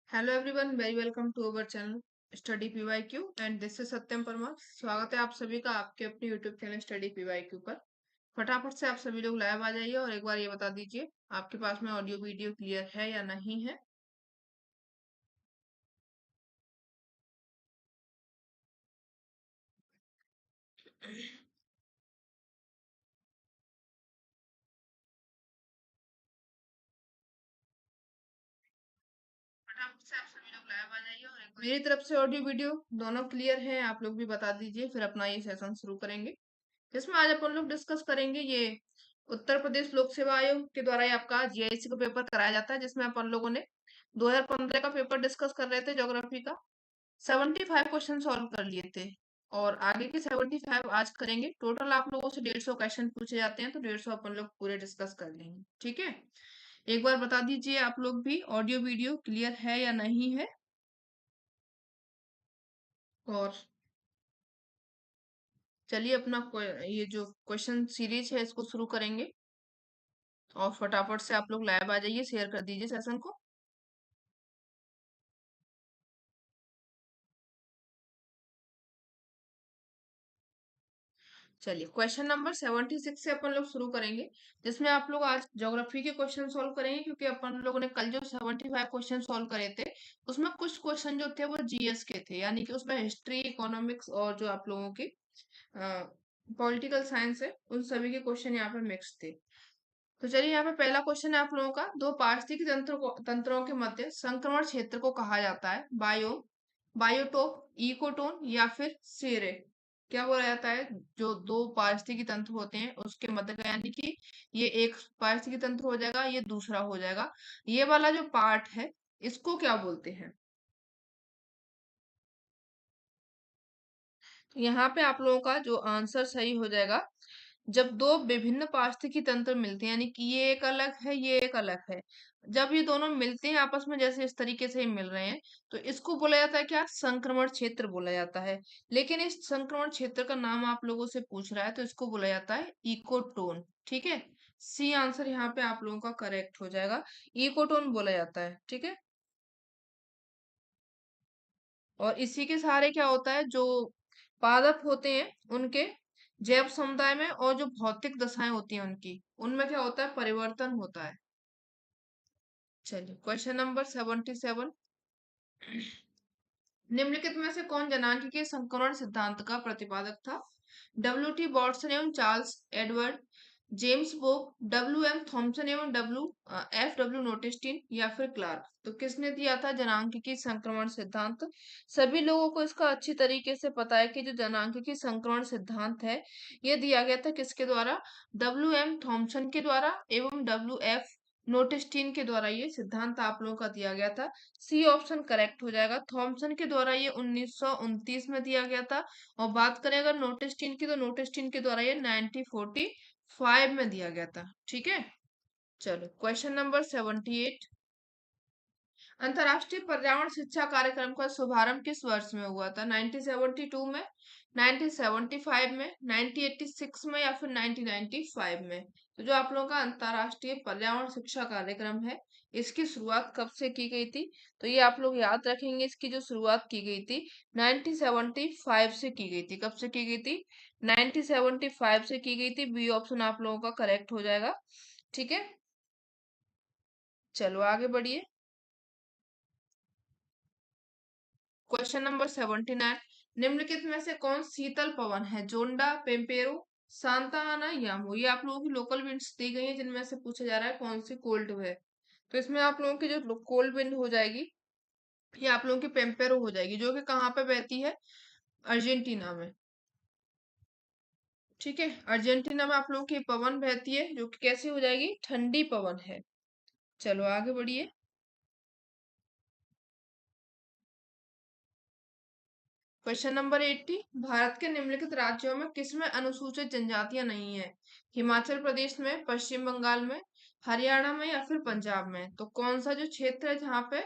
Hello everyone, very welcome to our channel study PYQ and this is Satyam Parmar. स्वागत है आप सभी का आपके अपने यूट्यूब चैनल स्टडी पीवाईक्यू पर। फटाफट से आप सभी लोग लाइव आ जाइए और एक बार ये बता दीजिए आपके पास में ऑडियो वीडियो क्लियर है या नहीं है। फटाफट से आप सभी लोग लाइव आ जाइए और मेरी तरफ से ऑडियो वीडियो दोनों क्लियर है, आप लोग भी बता दीजिए, फिर अपना ये सेशन शुरू करेंगे जिसमें आज अपन लोग डिस्कस करेंगे ये उत्तर प्रदेश लोक सेवा आयोग के द्वारा ये आपका जीआईसी का पेपर कराया जाता है, जिसमें अपन लोगों ने 2015 का पेपर डिस्कस कर रहे थे ज्योग्राफी का। 75 क्वेश्चन सॉल्व कर लिए थे और आगे के 75 आज करेंगे। टोटल आप लोगों से 150 क्वेश्चन पूछे जाते हैं, तो 150 अपन लोग पूरे डिस्कस कर लेंगे। ठीक है, एक बार बता दीजिए आप लोग भी ऑडियो वीडियो क्लियर है या नहीं है। और चलिए अपना ये जो क्वेश्चन सीरीज है इसको शुरू करेंगे और फटाफट से आप लोग लाइव आ जाइए, शेयर कर दीजिए सेशन को। चलिए क्वेश्चन नंबर 76 से अपन लोग शुरू करेंगे, जिसमें आप लोग आज ज्योग्राफी के क्वेश्चन सॉल्व करेंगे, क्योंकि अपन लोगों ने कल जो 75 क्वेश्चन सॉल्व करे थे उसमें कुछ क्वेश्चन जो थे वो जीएस के थे, यानी कि उसमें हिस्ट्री, इकोनॉमिक्स और जो आप लोगों की पॉलिटिकल साइंस है उन सभी के क्वेश्चन यहाँ पे मिक्स थे। तो चलिए यहाँ पे पहला क्वेश्चन है आप लोगों का, दो पारिस्थितिक तंत्रों के मध्य संक्रमण क्षेत्र को कहा जाता है बायोम, बायोटोप, इकोटोन या फिर सेरे। क्या बोला जाता है, जो दो पारिस्थितिकी तंत्र होते हैं उसके मध्य का, यानी कि ये एक पारिस्थितिकी तंत्र हो जाएगा, ये दूसरा हो जाएगा, ये वाला जो पार्ट है इसको क्या बोलते हैं। तो यहाँ पे आप लोगों का जो आंसर सही हो जाएगा, जब दो विभिन्न पारिस्थितिकी तंत्र मिलते हैं, यानी कि ये एक अलग है ये एक अलग है, जब ये दोनों मिलते हैं आपस में, जैसे इस तरीके से ही मिल रहे हैं, तो इसको बोला जाता है क्या, संक्रमण क्षेत्र बोला जाता है। लेकिन इस संक्रमण क्षेत्र का नाम आप लोगों से पूछ रहा है तो इसको बोला जाता है इकोटोन। ठीक है, सी आंसर यहाँ पे आप लोगों का करेक्ट हो जाएगा, इकोटोन बोला जाता है। ठीक है, और इसी के सहारे क्या होता है, जो पादप होते हैं उनके जैव समुदाय में और जो भौतिक दशाएं होती हैं उनकी, उनमें क्या होता है, परिवर्तन होता है। चलिए क्वेश्चन नंबर 77, निम्नलिखित में से कौन जनांगीय संक्रमण सिद्धांत का प्रतिपादक था। डब्ल्यू टी बॉटसन एवं चार्ल्स एडवर्ड, जेम्स बोक, डब्ल्यू एम थॉमसन एवं एफ डब्ल्यू नोटिस्टिन या फिर क्लार्क। तो किसने दिया था जनांगीय संक्रमण सिद्धांत। सभी लोगों को इसका अच्छी तरीके से पता है कि जो जनांगीय संक्रमण सिद्धांत है ये दिया गया था किसके द्वारा, डब्ल्यू एम थॉमसन के द्वारा एवं डब्ल्यू एफ नोटिस्टिन के द्वारा ये सिद्धांत आप लोगों का दिया गया था। सी ऑप्शन करेक्ट हो जाएगा, थॉमसन के द्वारा ये 1929 में दिया गया था। और बात करें अगर नोटिस्टिन की, तो नोटिस्टिन के द्वारा ये 1945 में दिया गया था। ठीक है, चलो क्वेश्चन नंबर 78, अंतर्राष्ट्रीय पर्यावरण शिक्षा कार्यक्रम का शुभारंभ किस वर्ष में हुआ था। 1972 में, 1975 में, 1986 में या फिर 1995 में। तो जो आप लोगों का अंतर्राष्ट्रीय पर्यावरण शिक्षा कार्यक्रम है इसकी शुरुआत कब से की गई थी, तो ये आप लोग याद रखेंगे, इसकी जो शुरुआत की गई थी 1975 से की गई थी। कब से की गई थी, 1975 से की गई थी। बी ऑप्शन आप लोगों का करेक्ट हो जाएगा। ठीक है, चलो आगे बढ़िए। क्वेश्चन नंबर 79, निम्नलिखित में से कौन शीतल पवन है, जोंडा, पेम्पेरो, सांता आना, यामू। ये आप लोगों की लोकल विंड्स दी गई है जिनमें से पूछा जा रहा है कौन सी कोल्ड है। तो इसमें आप लोगों की जो कोल्ड विंड हो जाएगी ये आप लोगों की पेम्पेरो हो जाएगी, जो कि कहाँ पे बहती है, अर्जेंटीना में। ठीक है, अर्जेंटीना में आप लोगों की पवन बहती है, जो कि कैसी हो जाएगी, ठंडी पवन है। चलो आगे बढ़िए। क्वेश्चन नंबर 80, भारत के निम्नलिखित राज्यों में किसमें अनुसूचित जनजातियां नहीं है। हिमाचल प्रदेश में, पश्चिम बंगाल में, हरियाणा में या फिर पंजाब में। तो कौन सा जो क्षेत्र है जहाँ पे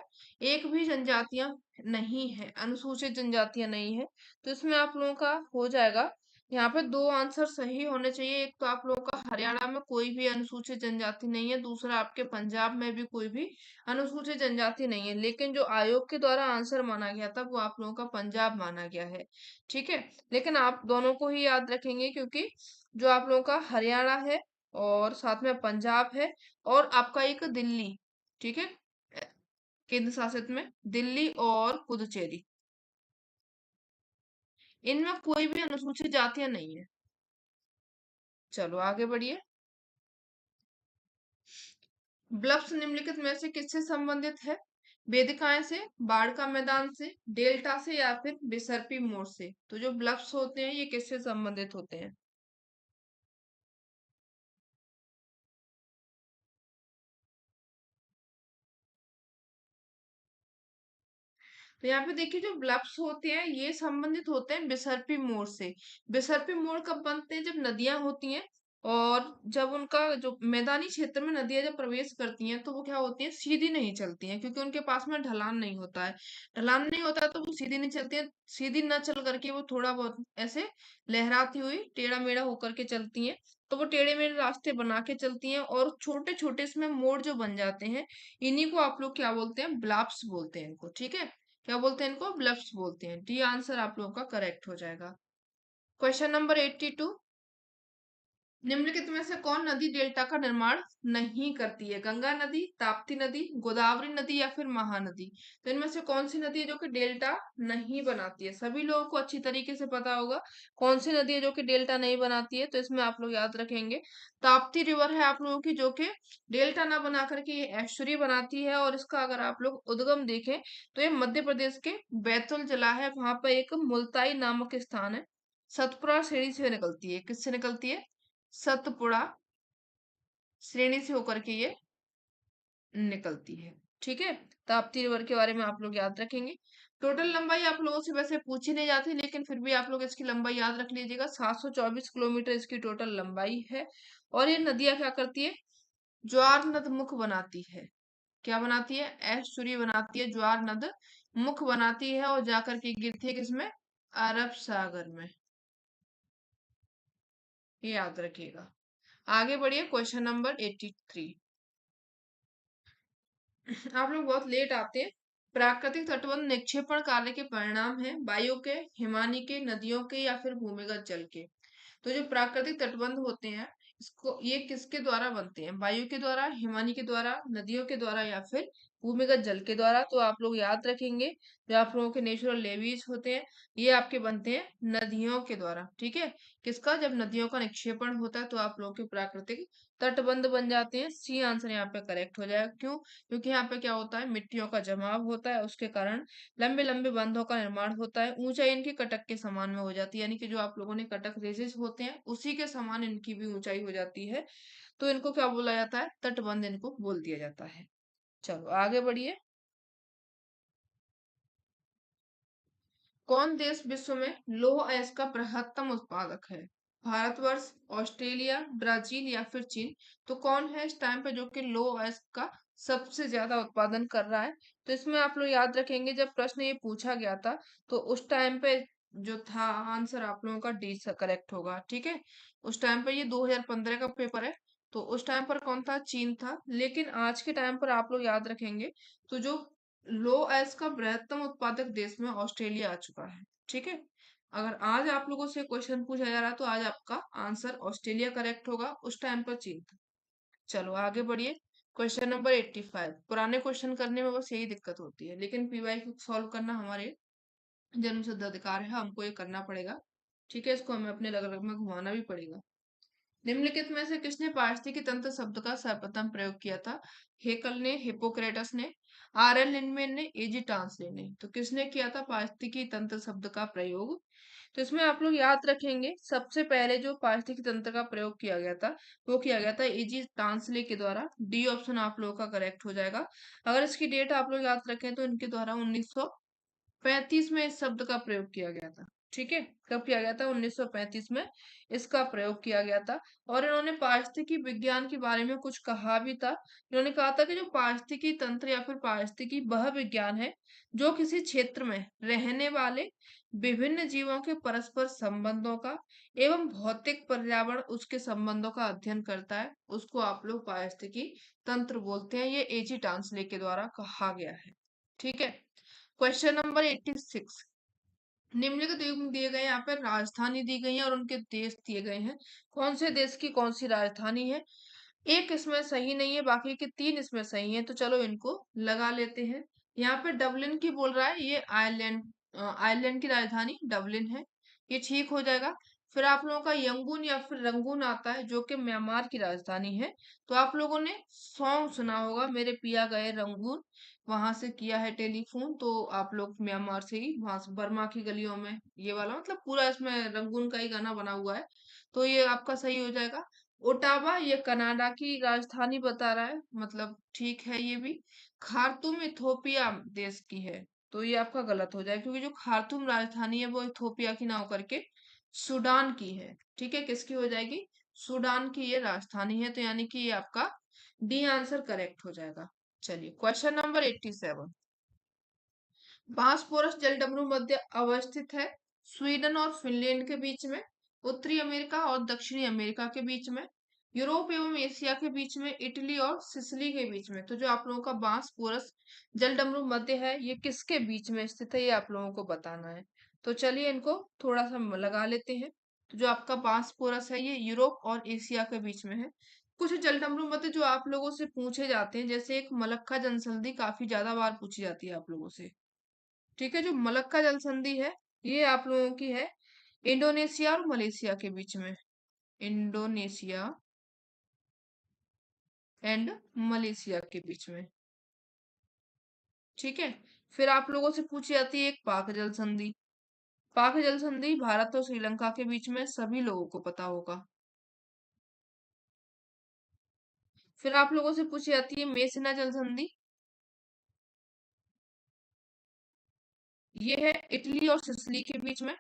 एक भी जनजातियां नहीं है, अनुसूचित जनजातियां नहीं है, तो इसमें आप लोगों का हो जाएगा यहाँ पे दो आंसर सही होने चाहिए। एक तो आप लोगों का हरियाणा में कोई भी अनुसूचित जनजाति नहीं है, दूसरा आपके पंजाब में भी कोई भी अनुसूचित जनजाति नहीं है, लेकिन जो आयोग के द्वारा आंसर माना गया था वो आप लोगों का पंजाब माना गया है। ठीक है, लेकिन आप दोनों को ही याद रखेंगे, क्योंकि जो आप लोगों का हरियाणा है और साथ में पंजाब है और आपका एक दिल्ली, ठीक है, केंद्र शासित में दिल्ली और पुदुचेरी, इनमें कोई भी अनुसूचित जातियां नहीं है। चलो आगे बढ़िए। ब्लफ्स निम्नलिखित में से किससे संबंधित है? वेदिकाएं से, बाढ़ का मैदान से, डेल्टा से या फिर बिसर्पी मोड़ से? तो जो ब्लफ्स होते हैं ये किससे संबंधित होते हैं? तो यहाँ पे देखिए, जो ब्लफ्स होते हैं ये संबंधित होते हैं बिसर्पी मोड़ से। बिसर्पी मोड़ कब बनते हैं? जब नदियां होती हैं और जब उनका जो मैदानी क्षेत्र में नदियां जब प्रवेश करती हैं तो वो क्या होती हैं, सीधी नहीं चलती हैं, क्योंकि उनके पास में ढलान नहीं होता है। ढलान नहीं होता है तो वो सीधी नहीं चलती है। सीधी न चल करके वो थोड़ा बहुत ऐसे लहराती हुई टेढ़ा मेढ़ा होकर के चलती हैं। तो वो टेढ़े मेढ़े रास्ते बना के चलती हैं और छोटे छोटे इसमें मोड़ जो बन जाते हैं, इन्हीं को आप लोग क्या बोलते हैं? ब्लाप्स बोलते हैं इनको। ठीक है, क्या बोलते हैं इनको? ब्लफ्स बोलते हैं। डी आंसर आप लोगों का करेक्ट हो जाएगा। Question number 82। निम्नलिखित में से कौन नदी डेल्टा का निर्माण नहीं करती है? गंगा नदी, ताप्ती नदी, गोदावरी नदी या फिर महानदी? तो इनमें से कौन सी नदी है जो कि डेल्टा नहीं बनाती है? सभी लोगों को अच्छी तरीके से पता होगा कौन सी नदी है जो कि डेल्टा नहीं बनाती है। तो इसमें आप लोग याद रखेंगे, ताप्ती रिवर है आप लोगों की, जो कि डेल्टा ना बना करके ये एस्चुरी बनाती है। और इसका अगर आप लोग उद्गम देखें तो ये मध्य प्रदेश के बैतूल जिला है, वहां पर एक मुल्ताई नामक स्थान है। सतपुरा श्रेणी से निकलती है। किससे निकलती है? सतपुड़ा श्रेणी से होकर के ये निकलती है। ठीक है, ताप्ती रिवर के बारे में आप लोग याद रखेंगे। टोटल लंबाई आप लोगों से वैसे पूछी नहीं जाती, लेकिन फिर भी आप लोग इसकी लंबाई याद रख लीजिएगा। 724 किलोमीटर इसकी टोटल लंबाई है। और ये नदियां क्या करती है? ज्वार नद मुख बनाती है। क्या बनाती है? एस्चुरी बनाती है, ज्वार नद मुख बनाती है और जाकर के गिरती है किसमें? अरब सागर में। ये याद रखिएगा। आगे बढ़िए, क्वेश्चन नंबर 83। आप लोग बहुत लेट आते हैं। प्राकृतिक तटबंध निक्षेपण कार्य के परिणाम है वायु के, हिमानी के, नदियों के या फिर भूमिगत जल के? तो जो प्राकृतिक तटबंध होते हैं, इसको ये किसके द्वारा बनते हैं? वायु के द्वारा, हिमानी के द्वारा, नदियों के द्वारा या फिर भूमिगत जल के द्वारा? तो आप लोग याद रखेंगे, जो आप लोगों के नेचुरल लेवीज होते हैं ये आपके बनते हैं नदियों के द्वारा। ठीक है, किसका? जब नदियों का निक्षेपण होता है तो आप लोगों के प्राकृतिक तटबंध बन जाते हैं। सी आंसर यहाँ पे करेक्ट हो जाएगा। क्यों? क्योंकि यहाँ पे क्या होता है, मिट्टियों का जमाव होता है, उसके कारण लंबे लंबे बंधों का निर्माण होता है। ऊंचाई इनकी कटक के समान में हो जाती है, यानी कि जो आप लोगों ने कटक रेजेस होते हैं उसी के समान इनकी भी ऊंचाई हो जाती है। तो इनको क्या बोला जाता है? तटबंध इनको बोल दिया जाता है। चलो आगे बढ़िए। कौन देश विश्व में लौह अयस्क का बृहत्तम उत्पादक है? भारतवर्ष, ऑस्ट्रेलिया, ब्राजील या फिर चीन? तो कौन है इस टाइम पे जो कि लौह अयस्क का सबसे ज्यादा उत्पादन कर रहा है? तो इसमें आप लोग याद रखेंगे, जब प्रश्न ये पूछा गया था तो उस टाइम पे जो था आंसर आप लोगों का डी करेक्ट होगा। ठीक है, उस टाइम पे ये 2015 का पेपर है, तो उस टाइम पर कौन था? चीन था। लेकिन आज के टाइम पर आप लोग याद रखेंगे तो जो लो एस का बृहत्तम उत्पादक देश में ऑस्ट्रेलिया आ चुका है। ठीक है, अगर आज आप लोगों से क्वेश्चन पूछा जा रहा है तो आज आपका आंसर ऑस्ट्रेलिया करेक्ट होगा, उस टाइम पर चीन था। चलो आगे बढ़िए। Question number 85। पुराने क्वेश्चन करने में बस यही दिक्कत होती है, लेकिन पीवाई को सॉल्व करना हमारे जन्मसिद्ध अधिकार है, हमको ये करना पड़ेगा। ठीक है, इसको हमें अपने अलग अलग में घुमाना भी पड़ेगा। निम्नलिखित में से किसने पारिस्थितिकी तंत्र शब्द का सर्वप्रथम प्रयोग किया था? हेकल ने, हिप्पोक्रेटस ने, आर एल लिनमेन ने, एजी टांसले ने? तो किसने किया था पारिस्थितिकी तंत्र शब्द का प्रयोग? तो इसमें आप लोग याद रखेंगे, सबसे पहले जो पारिस्थितिकी तंत्र का प्रयोग किया गया था वो किया गया था एजी टांसले के द्वारा। डी ऑप्शन आप लोगों का करेक्ट हो जाएगा। अगर इसकी डेट आप लोग याद रखें तो इनके द्वारा 1935 में इस शब्द का प्रयोग किया गया था। ठीक है, कब किया गया था? 1935 में इसका प्रयोग किया गया था। और इन्होंने पारिस्थितिकी विज्ञान के बारे में कुछ कहा भी था। इन्होंने कहा था कि जो पारिस्थितिकी तंत्र या फिर पारिस्थितिकी वह विज्ञान है जो किसी क्षेत्र में रहने वाले विभिन्न जीवों के परस्पर संबंधों का एवं भौतिक पर्यावरण उसके संबंधों का अध्ययन करता है, उसको आप लोग पारिस्थितिकी तंत्र बोलते हैं। ये एजी टांसले के द्वारा कहा गया है। ठीक है, क्वेश्चन नंबर 86। निम्नलिखित युग में दिए गए यहाँ पे राजधानी दी गई है और उनके देश दिए गए हैं। कौन से देश की कौन सी राजधानी है? एक इसमें सही नहीं है, बाकी के तीन इसमें सही है, तो चलो इनको लगा लेते हैं। यहाँ पे डबलिन की बोल रहा है, ये आयरलैंड, आयरलैंड की राजधानी डबलिन है, ये ठीक हो जाएगा। फिर आप लोगों का यंगून या फिर रंगून आता है जो कि म्यांमार की राजधानी है। तो आप लोगों ने सॉन्ग सुना होगा, मेरे पिया गए रंगून, वहां से किया है टेलीफोन, तो आप लोग म्यांमार से ही, वहां से बर्मा की गलियों में, ये वाला मतलब पूरा इसमें रंगून का ही गाना बना हुआ है। तो ये आपका सही हो जाएगा। ओटावा ये कनाडा की राजधानी बता रहा है, मतलब ठीक है ये भी। खार्तूम इथोपिया देश की है, तो ये आपका गलत हो जाएगा, क्योंकि जो खार्तूम राजधानी है वो इथोपिया की ना होकर के सूडान की है। ठीक है, किसकी हो जाएगी? सूडान की ये राजधानी है, तो यानी कि ये आपका डी आंसर करेक्ट हो जाएगा। चलिए, क्वेश्चन नंबर 87। बांसपोरस जलडमरू मध्य अवस्थित है स्वीडन और फिनलैंड के बीच में, उत्तरी अमेरिका और दक्षिणी अमेरिका के बीच में, यूरोप एवं एशिया के बीच में, इटली और सिसिली के बीच में। तो जो आप लोगों का बांसपोरस जलडमरू मध्य है, ये किसके बीच में स्थित है, ये आप लोगों को बताना है। तो चलिए इनको थोड़ा सा लगा लेते हैं। तो जो आपका बांसपोरस है, ये यूरोप और एशिया के बीच में है। कुछ जलडमरू मध्य जो आप लोगों से पूछे जाते हैं, जैसे एक मलक्का जनसंधि काफी ज्यादा बार पूछी जाती है आप लोगों से। ठीक है, जो मलक्का जल संधि है, ये आप लोगों की है इंडोनेशिया और मलेशिया के बीच में। इंडोनेशिया एंड मलेशिया के बीच में। ठीक है, फिर आप लोगों से पूछी जाती है एक पाक जल संधि। पाक जल संधि भारत और श्रीलंका के बीच में, सभी लोगों को पता होगा। फिर आप लोगों से पूछी जाती है मेसिना जल संधि, ये है इटली और सिसिली के बीच में।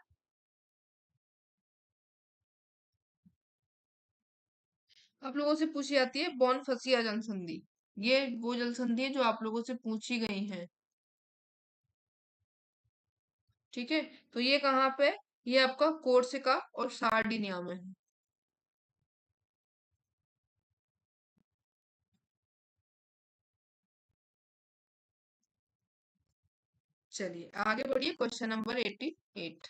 आप लोगों से पूछी जाती है बॉनफसिया जल संधि, ये वो जल संधि है जो आप लोगों से पूछी गई है। ठीक है, तो ये कहाँ पे है? ये आपका कोर्सिका और सार्डिनिया में है। चलिए आगे बढ़िए, क्वेश्चन नंबर 88।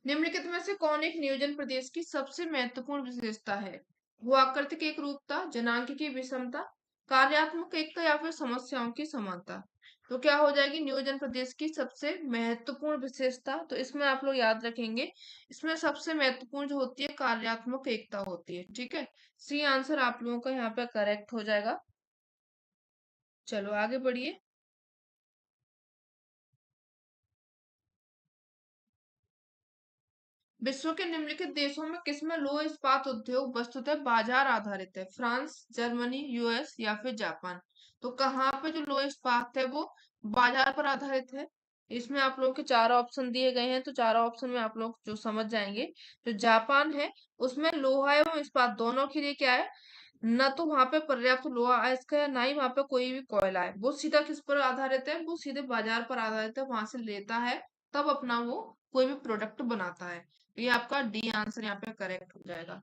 निम्नलिखित में से कौन एक नियोजन प्रदेश की सबसे महत्वपूर्ण विशेषता है? वो आकृतिक एक रूपता, जनांक की विषमता, कार्यात्मक एकता या फिर समस्याओं की समानता। तो क्या हो जाएगी नियोजन प्रदेश की सबसे महत्वपूर्ण विशेषता? तो इसमें आप लोग याद रखेंगे, इसमें सबसे महत्वपूर्ण जो होती है कार्यात्मक एकता होती है। ठीक है, सी आंसर आप लोगों का यहाँ पे करेक्ट हो जाएगा। चलो आगे बढ़िए। विश्व के निम्नलिखित देशों में किसमें लौह इस्पात उद्योग वस्तुतः बाजार आधारित है? फ्रांस, जर्मनी, यूएस या फिर जापान। तो कहाँ पे जो लौह इस्पात है वो बाजार पर आधारित है? इसमें आप लोगों के चार ऑप्शन दिए गए हैं, तो चारों ऑप्शन में आप लोग जो समझ जाएंगे, जो जापान है उसमें लोहा एवं इस्पात दोनों के लिए क्या है, न तो वहां पे पर्याप्त लोहा अयस्क है, ना ही वहां पे कोई भी कोयला है। वो सीधा किस पर आधारित है? वो सीधे बाजार पर आधारित है, वहां से लेता है, तब अपना वो कोई भी प्रोडक्ट बनाता है। तो ये आपका डी आंसर यहाँ पे करेक्ट हो जाएगा।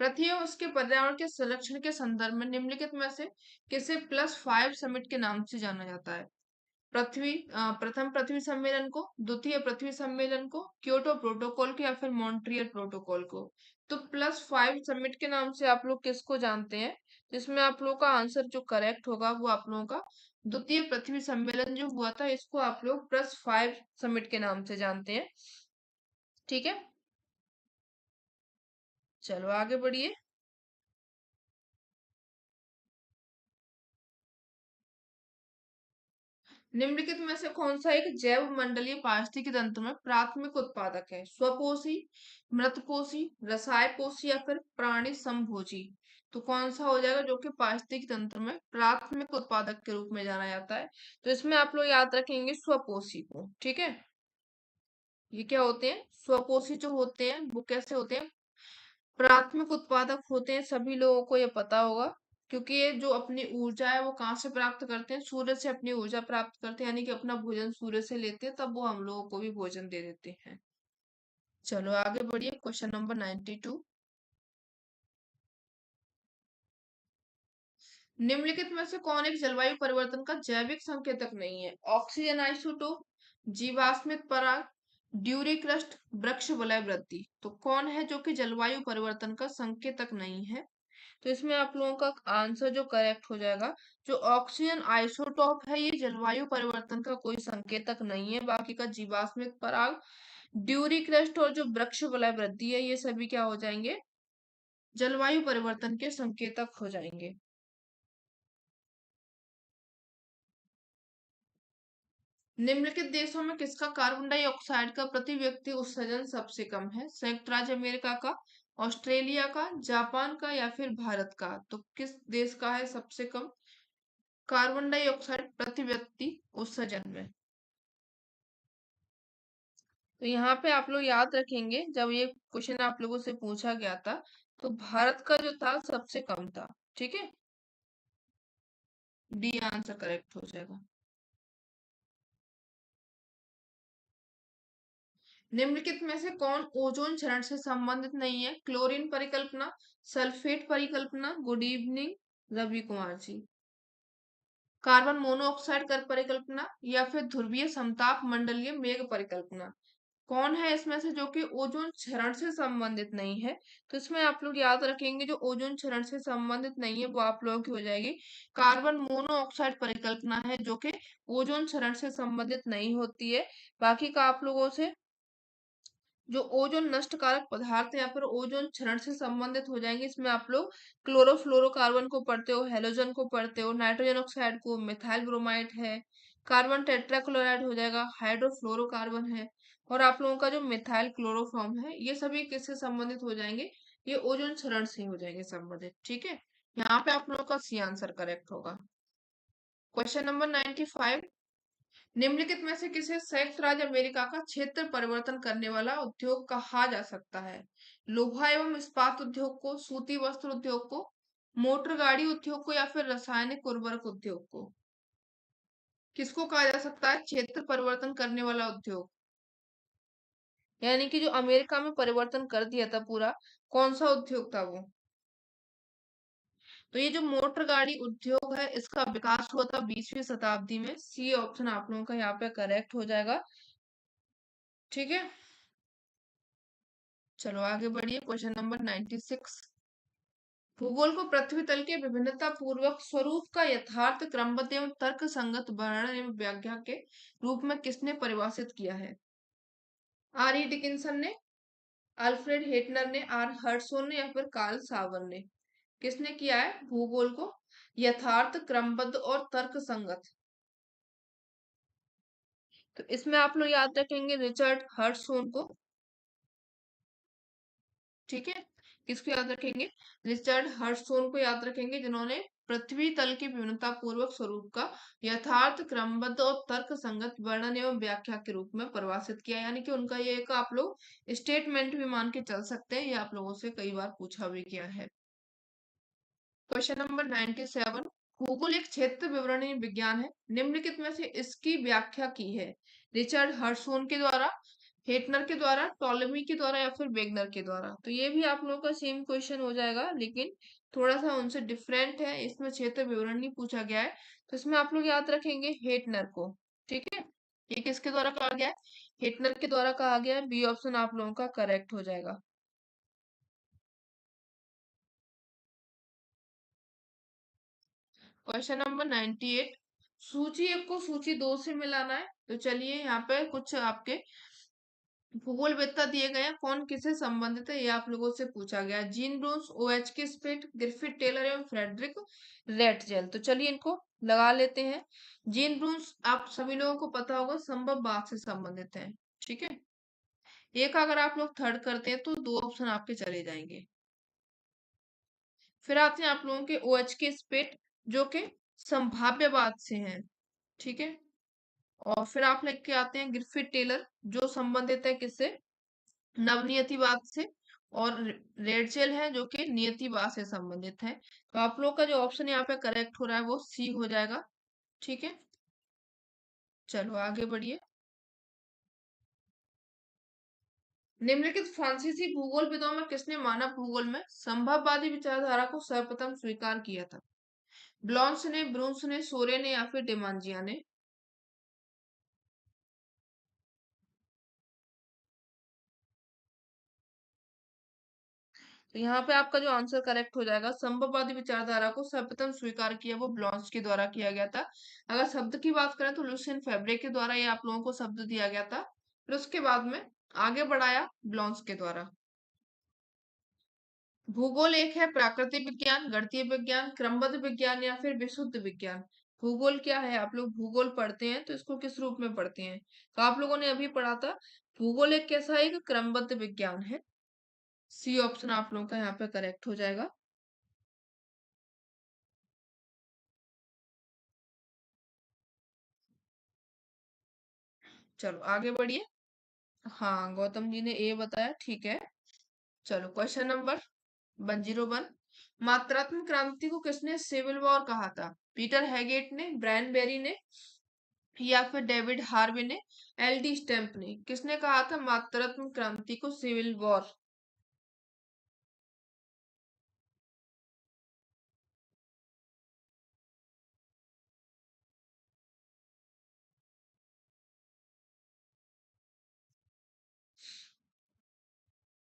पृथ्वी और उसके पर्यावरण के संरक्षण के संदर्भ में निम्नलिखित में से किसे +5 समिट के नाम से जाना जाता है? प्रथम पृथ्वी सम्मेलन को, द्वितीय पृथ्वी सम्मेलन को, क्योटो प्रोटोकॉल को या फिर मॉन्ट्रियल प्रोटोकॉल को। तो +5 समिट के नाम से आप लोग किसको जानते हैं? जिसमें आप लोग का आंसर जो करेक्ट होगा वो आप लोगों का द्वितीय पृथ्वी सम्मेलन जो हुआ था, इसको आप लोग +5 समिट के नाम से जानते हैं। ठीक है, चलो आगे बढ़िए। निम्नलिखित में से कौन सा एक जैव मंडलीय पारिस्थितिकी तंत्र में प्राथमिक उत्पादक है? स्वपोषी, मृतपोषी, रसायपोषी या फिर प्राणी समभोजी। तो कौन सा हो जाएगा जो कि पारिस्थितिक तंत्र में प्राथमिक उत्पादक के रूप में जाना जाता है। तो इसमें आप लोग याद रखेंगे स्वपोषी को। ठीक है, ये क्या होते हैं, स्वपोषी जो होते हैं वो कैसे होते हैं, प्राथमिक उत्पादक होते हैं। सभी लोगों को ये पता होगा, क्योंकि ये जो अपनी ऊर्जा है वो कहाँ से प्राप्त करते हैं, सूर्य से अपनी ऊर्जा प्राप्त करते हैं, यानी कि अपना भोजन सूर्य से लेते हैं, तब वो हम लोगों को भी भोजन दे देते हैं। चलो आगे बढ़िए, क्वेश्चन नंबर 92। निम्नलिखित में से कौन एक जलवायु परिवर्तन का जैविक संकेतक नहीं है? ऑक्सीजन आइसोटोप, जीवाश्मिक पराग, ड्यूरीक्रस्ट, वृक्ष वलय वृद्धि। तो कौन है जो कि जलवायु परिवर्तन का संकेतक नहीं है? तो इसमें आप लोगों का आंसर जो करेक्ट हो जाएगा, जो ऑक्सीजन आइसोटोप है, ये जलवायु परिवर्तन का कोई संकेतक नहीं है। बाकी का जीवाश्मिक पराग, ड्यूरीक्रस्ट और जो वृक्ष वलय वृद्धि है, ये सभी क्या हो जाएंगे, जलवायु परिवर्तन के संकेतक हो जाएंगे। निम्नलिखित देशों में किसका कार्बन डाइऑक्साइड का प्रति व्यक्ति उत्सर्जन सबसे कम है? संयुक्त राज्य अमेरिका का, ऑस्ट्रेलिया का, जापान का या फिर भारत का? तो किस देश का है सबसे कम कार्बन डाइऑक्साइड प्रति व्यक्ति उत्सर्जन में? तो यहाँ पे आप लोग याद रखेंगे, जब ये क्वेश्चन आप लोगों से पूछा गया था तो भारत का जो था सबसे कम था। ठीक है, डी आंसर करेक्ट हो जाएगा। निम्नलिखित में से कौन ओजोन क्षरण से संबंधित नहीं है? क्लोरीन परिकल्पना, सल्फेट परिकल्पना, good evening Ravi Kumar ji. Carbon monoxide कर परिकल्पना या फिर ध्रुवीय समताप मंडलीय मेघ परिकल्पना। कौन है इसमें से जो कि ओजोन क्षरण से संबंधित नहीं है? तो इसमें आप लोग याद रखेंगे, जो ओजोन क्षरण से संबंधित नहीं है वो आप लोगों की हो जाएगी कार्बन मोनोऑक्साइड परिकल्पना है, जो कि ओजोन क्षरण से संबंधित नहीं होती है। बाकी का आप लोगों से जो ओजोन नष्टकारक पदार्थ है या फिर ओजोन क्षरण से संबंधित हो जाएंगे। इसमें आप लोग क्लोरोफ्लोरोकार्बन को पढ़ते हो, हेलोजन को पढ़ते हो, नाइट्रोजन ऑक्साइड को, मिथाइल ब्रोमाइड है, कार्बन टेट्राक्लोराइड हो जाएगा, हाइड्रोफ्लोरोकार्बन है, और आप लोगों का जो मिथाइल क्लोरोफॉर्म है, ये सभी किससे संबंधित हो जाएंगे, ये ओजोन क्षरण से हो जाएंगे संबंधित। ठीक है, यहाँ पे आप लोगों का सी आंसर करेक्ट होगा। Question number 95। निम्नलिखित में से किसे संयुक्त राज्य अमेरिका का क्षेत्र परिवर्तन करने वाला उद्योग कहा जा सकता है? लोहा एवं इस्पात उद्योग को, सूती वस्त्र उद्योग को, मोटर गाड़ी उद्योग को या फिर रासायनिक उर्वरक उद्योग को? किसको कहा जा सकता है क्षेत्र परिवर्तन करने वाला उद्योग? यानी कि जो अमेरिका में परिवर्तन कर दिया था पूरा, कौन सा उद्योग था वो? तो ये जो मोटर गाड़ी उद्योग है, इसका विकास हुआ था 20वीं शताब्दी में। सी ऑप्शन आप लोगों का यहाँ पे करेक्ट हो जाएगा। ठीक है, चलो आगे बढ़िए, क्वेश्चन नंबर 96। भूगोल को पृथ्वी तल के विभिन्नता पूर्वक स्वरूप का यथार्थ क्रमबद्ध एवं तर्क संगत वर्णन एवं व्याख्या के रूप में किसने परिभाषित किया है? आर ई डिकिंसन ने, अल्फ्रेड हेटनर ने, आर हर्टसोन ने या फिर कार्ल सावर ने? किसने किया है भूगोल को यथार्थ क्रमबद्ध और तर्क संगत? तो इसमें आप लोग याद रखेंगे रिचर्ड हर्टसोन को। ठीक है, किसको याद रखेंगे, रिचर्ड हर्टसोन को याद रखेंगे, जिन्होंने पृथ्वी तल के विभिन्नता पूर्वक स्वरूप का यथार्थ क्रमबद्ध और तर्क संगत वर्णन एवं व्याख्या के रूप में परिभाषित किया। यानी कि उनका ये एक आप लोग स्टेटमेंट भी मान के चल सकते हैं, ये आप लोगों से कई बार पूछा भी गया है। Question number 97। भूगोल एक क्षेत्र विवरणीय विज्ञान है, निम्नलिखित में से इसकी व्याख्या की है? रिचर्ड हर्टसोन के द्वारा, हेटनर के द्वारा, टॉलेमी के द्वारा या फिर वेगनर के द्वारा? तो ये भी आप लोगों का सेम क्वेश्चन हो जाएगा, लेकिन थोड़ा सा उनसे डिफरेंट है। इसमें क्षेत्र विवरण नहीं पूछा गया है, तो इसमें आप लोग याद रखेंगे हेटनर को। ठीक है, ये किसके द्वारा कहा गया है? हेटनर के द्वारा कहा गया है। बी ऑप्शन आप लोगों का करेक्ट हो जाएगा। Question number 98। सूची एक को सूची दो से मिलाना है। तो चलिए, यहाँ पे कुछ आपके भूगोल वेत्ता दिए गए हैं, कौन किससे संबंधित है ये आप लोगों से पूछा गया है। जीन ब्रूस, ओ एच के स्पिट, ग्रिफिथ टेलर एवं फ्रेडरिक रेटजेल। तो चलिए इनको लगा लेते हैं। जीन ब्रूस आप सभी लोगों को पता होगा, संभव बात से संबंधित है। ठीक है, एक अगर आप लोग थर्ड करते हैं तो दो ऑप्शन आपके चले जाएंगे। फिर आते हैं आप लोगों के OH के स्पेट, जो कि संभाव्यवाद से हैं, ठीक है। और फिर आप लेके आते हैं ग्रिफिथ टेलर, जो संबंधित है किससे, नवनियतिवाद से। और रेडचेल है जो कि नियतिवाद से संबंधित है। तो आप लोग का जो ऑप्शन यहाँ पे करेक्ट हो रहा है वो सी हो जाएगा, ठीक है। चलो आगे बढ़िए। निम्नलिखित फ्रांसीसी भूगोलविदों में किसने मानव भूगोल में संभववादी विचारधारा को सर्वप्रथम स्वीकार किया था? ब्लॉन्स ने, ब्रून्स ने, सोरे ने या फिर डिमांजिया ने? तो यहाँ पे आपका जो आंसर करेक्ट हो जाएगा, संभववादी विचारधारा को सर्वप्रथम स्वीकार किया वो ब्लॉन्स के द्वारा किया गया था। अगर शब्द की बात करें तो लुसियन फेब्रे के द्वारा ये आप लोगों को शब्द दिया गया था। फिर उसके बाद में आगे बढ़ाया ब्लॉन्स के द्वारा। भूगोल एक है प्राकृतिक विज्ञान, गणितीय विज्ञान, क्रमबद्ध विज्ञान या फिर विशुद्ध विज्ञान? भूगोल क्या है? आप लोग भूगोल पढ़ते हैं तो इसको किस रूप में पढ़ते हैं? तो आप लोगों ने अभी पढ़ा था, भूगोल एक कैसा है, एक क्रमबद्ध विज्ञान है। सी ऑप्शन आप लोगों का यहाँ पे करेक्ट हो जाएगा। चलो आगे बढ़िए। हाँ, गौतम जी ने ए बताया, ठीक है। चलो क्वेश्चन नंबर 101। मात्रात्मक क्रांति को किसने सिविल वॉर कहा था? पीटर हैगेट ने, ब्रायन बेरी ने या फिर डेविड हार्वे ने, LD स्टैम्प ने? किसने कहा था मात्रात्मक क्रांति को सिविल वॉर?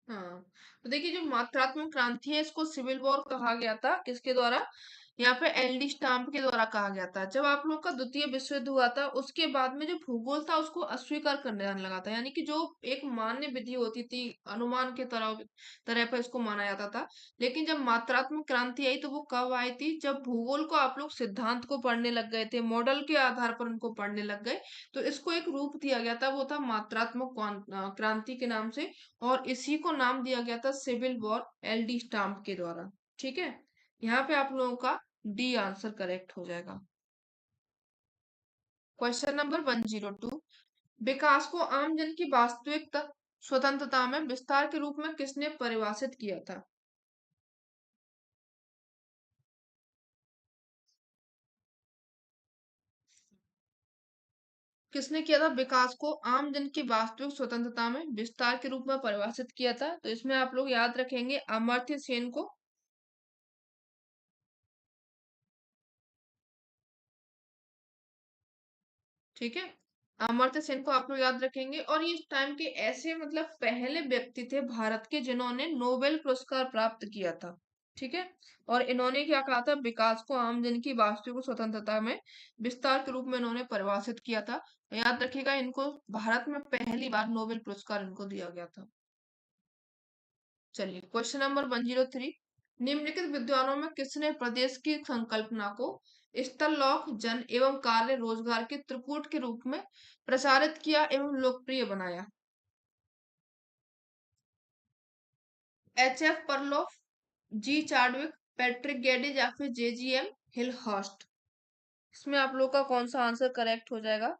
हाँ, तो देखिए जो मात्रात्मक क्रांति है इसको सिविल वॉर कहा गया था, किसके द्वारा? यहाँ पे LD स्टाम्प के द्वारा कहा गया था। जब आप लोग का द्वितीय विश्व युद्ध हुआ था उसके बाद में जो भूगोल था उसको अस्वीकार करने जाने लगा था, यानी कि जो एक मान्य विधि होती थी, अनुमान के तरह तरह पर इसको माना जाता था। लेकिन जब मात्रात्मक क्रांति आई तो वो कब आई थी? जब भूगोल को आप लोग सिद्धांत को पढ़ने लग गए थे, मॉडल के आधार पर उनको पढ़ने लग गए, तो इसको एक रूप दिया गया था, वो था मात्रात्मक क्रांति के नाम से। और इसी को नाम दिया गया था सिविल वॉर, LD स्टाम्प के द्वारा, ठीक है। यहाँ पे आप लोगों का डी आंसर करेक्ट हो जाएगा। Question number 102। विकास को आम जन की वास्तविक स्वतंत्रता में विस्तार के रूप में किसने परिभाषित किया था? किसने किया था विकास को आम जन की वास्तविक स्वतंत्रता में विस्तार के रूप में परिभाषित किया था? तो इसमें आप लोग याद रखेंगे अमर्त्य सेन को, ठीक है। अमर्त्य सेन को आप लोग याद रखेंगे। और ये इस टाइम के ऐसे मतलब पहले व्यक्ति थे भारत के जिन्होंने नोबेल पुरस्कार प्राप्त किया था, ठीक है। और इन्होंने क्या कहा था, विकास को आम जन की वास्तविक स्वतंत्रता में विस्तार के रूप में इन्होंने परिभाषित किया था। याद रखिएगा, इनको भारत में पहली बार नोबेल पुरस्कार इनको दिया गया था। चलिए क्वेश्चन नंबर 103। निम्नलिखित विद्वानों में किसने प्रदेश की संकल्पना को स्थललोक, जन एवं कार्य रोजगार के त्रिकूट के रूप में प्रसारित किया एवं लोकप्रिय बनाया? HF परलोफ, G चार्डविक, पैट्रिक गेडिज या फिर JGM हिलहर्स्ट? इसमें आप लोग का कौन सा आंसर करेक्ट हो जाएगा?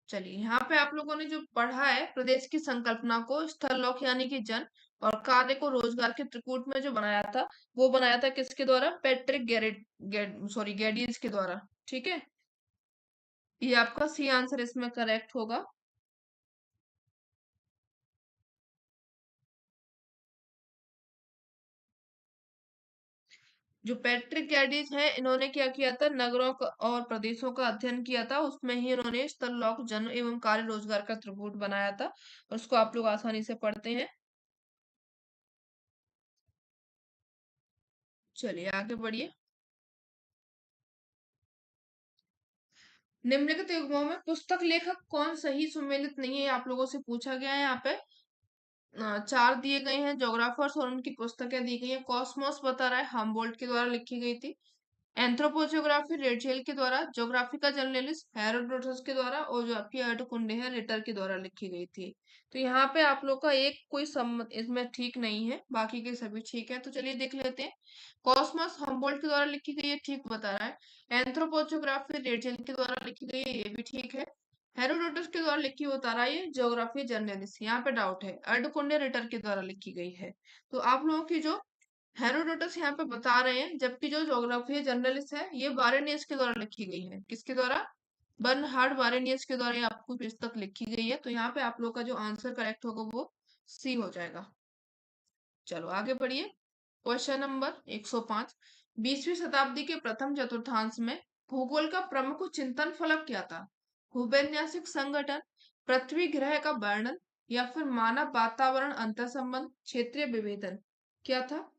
चलिए यहाँ पे आप लोगों ने जो पढ़ा है, प्रदेश की संकल्पना को स्थललोक यानी कि जन और कार्य को रोजगार के त्रिकूट में जो बनाया था, वो बनाया था किसके द्वारा? पैट्रिक गेडिज के द्वारा, ठीक है। ये आपका सी आंसर इसमें करेक्ट होगा। जो पैट्रिक गेडिज है, इन्होंने क्या किया था, नगरों का और प्रदेशों का अध्ययन किया था, उसमें ही इन्होंने स्थललोक, जन एवं कार्य रोजगार का त्रिकूट बनाया था। और उसको आप लोग आसानी से पढ़ते हैं। चलिए आगे बढ़िए। निम्नलिखित युग्मों में पुस्तक लेखक कौन सही सुमेलित नहीं है, आप लोगों से पूछा गया है। यहाँ पे चार दिए गए हैं जोग्राफर्स और उनकी पुस्तकें दी गई हैं। कॉस्मोस बता रहा है हम्बोल्ट के द्वारा लिखी गई थी। एंथ्रोपोजियोग्राफी रेचेल के द्वारा, ज्योग्राफिका जर्नलिस्ट हेरोडोटस के द्वारा, और जो आपकी अर्धकुंडे है रिटर के द्वारा लिखी गई थी। तो यहाँ पे आप लोग का एक कोई सम इसमें ठीक नहीं है, बाकी के सभी ठीक है। तो चलिए देख लेते हैं। कॉस्मोस हम्बोल्ट के द्वारा लिखी गई है, ठीक बता रहा है। एंथ्रोपोजोग्राफी रेचल के द्वारा लिखी गई है, ये भी ठीक है। हेरोडोटस के द्वारा लिखी हुई बता रहा है, ये ज्योग्राफी जर्नलिस्ट, यहाँ पे डाउट है। अर्डकुंडे रिटर के द्वारा लिखी गई है। तो आप लोगों की जो हेरोडोटस यहाँ पे बता रहे हैं, जबकि जो ज्योग्राफी जर्नलिस्ट है ये वारेनियस के द्वारा लिखी गई है। किसके द्वारा? बर्नहार्ड वारेनियस के द्वारा ये आपको पुस्तक लिखी गई है। तो यहाँ पे आप लोग का जो आंसर करेक्ट होगा वो सी हो जाएगा। चलो आगे बढ़िए। Question number 105। 20वीं शताब्दी के प्रथम चतुर्थांश में भूगोल का प्रमुख चिंतन फलक क्या था? भूवैज्ञानिक संगठन, पृथ्वी ग्रह का वर्णन, या फिर मानव वातावरण अंतर संबंध, क्षेत्रीय विभेदन, क्या था?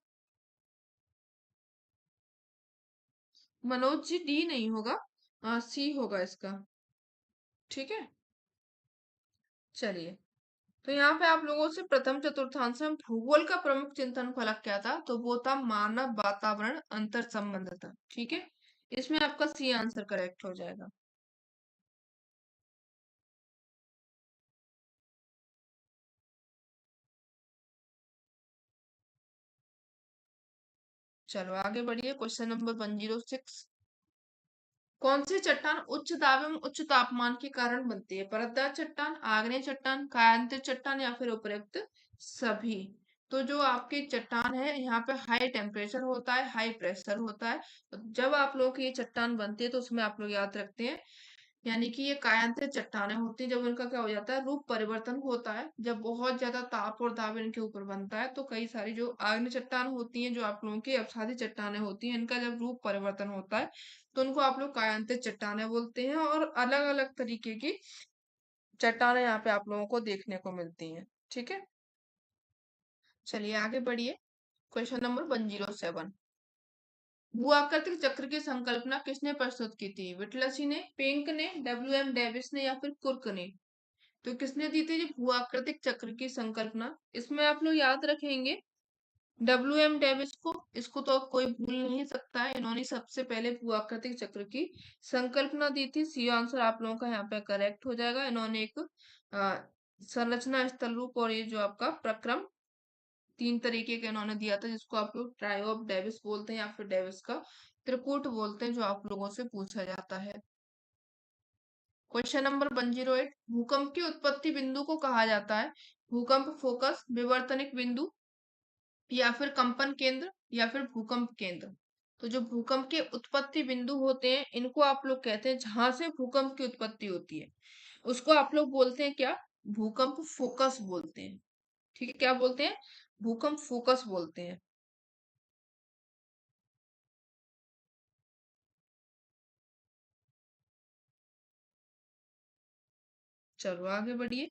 मनोज जी, डी नहीं होगा, सी होगा इसका। ठीक है, चलिए। तो यहाँ पे आप लोगों से प्रथम चतुर्थांश में भूगोल का प्रमुख चिंतन फलक क्या था, तो वो था मानव वातावरण अंतर संबंध था। ठीक है, इसमें आपका सी आंसर करेक्ट हो जाएगा। चलो आगे बढ़िए। Question number 106। कौन सी चट्टान उच्च दाब एवं उच्च तापमान के कारण बनती है? परतदार चट्टान, आग्नेय चट्टान, कायांतित चट्टान, या फिर उपरोक्त सभी? तो जो आपकी चट्टान है यहाँ पे हाई टेम्परेचर होता है, हाई प्रेशर होता है। तो जब आप लोग की ये चट्टान बनती है तो उसमें आप लोग याद रखते हैं, यानी कि ये कायांतित चट्टानें होती हैं। जब उनका क्या हो जाता है, रूप परिवर्तन होता है, जब बहुत ज्यादा ताप और दाब इनके ऊपर बनता है, तो कई सारी जो आग्नेय चट्टान होती हैं, जो आप लोगों की अपसादी चट्टानें होती हैं, इनका जब रूप परिवर्तन होता है तो उनको आप लोग कायांतित चट्टानें बोलते हैं। और अलग अलग तरीके की चट्टानें यहाँ पे आप लोगों को देखने को मिलती हैं। ठीक है, चलिए आगे बढ़िए। Question number 107। भूआकृतिक चक्र की संकल्पना किसने प्रस्तुत की थी? विटलसी ने, पिंक ने, डब्ल्यू एम डेविस ने, या फिर कुर्क ने? तो किसने दी थी जी भूआकृतिक चक्र की संकल्पना? इसमें आप लोग याद रखेंगे डब्ल्यू एम डेविस को, इसको तो कोई भूल नहीं सकता है। इन्होंने सबसे पहले भूआकृतिक चक्र की संकल्पना दी थी। सी आंसर आप लोगों का यहाँ पे करेक्ट हो जाएगा। इन्होंने एक अ, संरचना, स्थल रूप और ये जो आपका प्रक्रम, तीन तरीके का इन्होंने दिया था, जिसको आप लोग ट्राई ऑफ डेविस बोलते हैं, या फिर डेविस का त्रिकूट बोलते हैं, जो आप लोगों से पूछा जाता है। Question number 108। भूकंप की उत्पत्ति बिंदु को कहा जाता है? भूकंप फोकस, विवर्तनिक बिंदु, या फिर कंपन केंद्र, या फिर भूकंप केंद्र? तो जो भूकंप के उत्पत्ति बिंदु होते हैं, इनको आप लोग कहते हैं, जहां से भूकंप की उत्पत्ति होती है उसको आप लोग बोलते हैं क्या? भूकंप फोकस बोलते हैं। ठीक है, क्या बोलते हैं? भूकंप फोकस बोलते हैं। चलो आगे बढ़िए।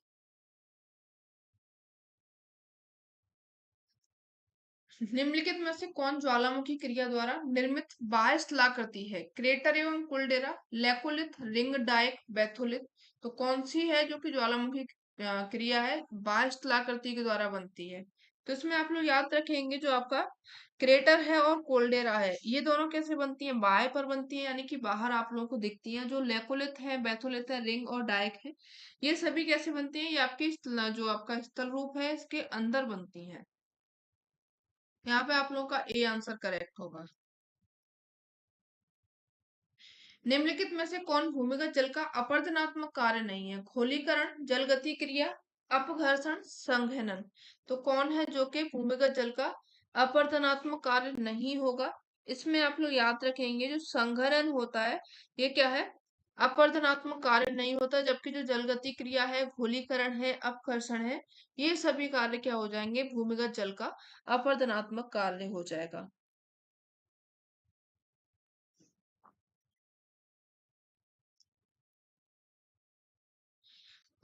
निम्नलिखित में से कौन ज्वालामुखी क्रिया द्वारा निर्मित बाह्य स्थलाकृति है? क्रेटर एवं कुलडेरा, लेकोलिथ, रिंग डाइक, बैथोलिथ? तो कौन सी है जो कि ज्वालामुखी क्रिया है, बाह्य स्थलाकृति के द्वारा बनती है? तो इसमें आप लोग याद रखेंगे, जो आपका क्रेटर है और कोल्डेरा है, ये दोनों कैसे बनती हैं? बाह्य पर बनती है, यानी कि बाहर आप लोगों को दिखती हैं। जो लेकोलिथ है, बैथोलिथ है, रिंग और डाइक है, ये सभी कैसे बनती हैं? ये आपकी जो आपका स्थल रूप है इसके अंदर बनती है। यहाँ पे आप लोगों का ए आंसर करेक्ट होगा। निम्नलिखित में से कौन भूमिगत जल का अपरदनात्मक कार्य नहीं है? खोलीकरण, जल गति क्रिया, अपघर्षण, संघनन? तो कौन है जो कि भूमिगत जल का अपरदनात्मक कार्य नहीं होगा? इसमें आप लोग याद रखेंगे, जो संघनन होता है ये क्या है? अपरदनात्मक कार्य नहीं होता। जबकि जो जल गति क्रिया है, घोलीकरण है, अपघर्षण है, ये सभी कार्य क्या हो जाएंगे? भूमिगत जल का अपरदनात्मक कार्य हो जाएगा।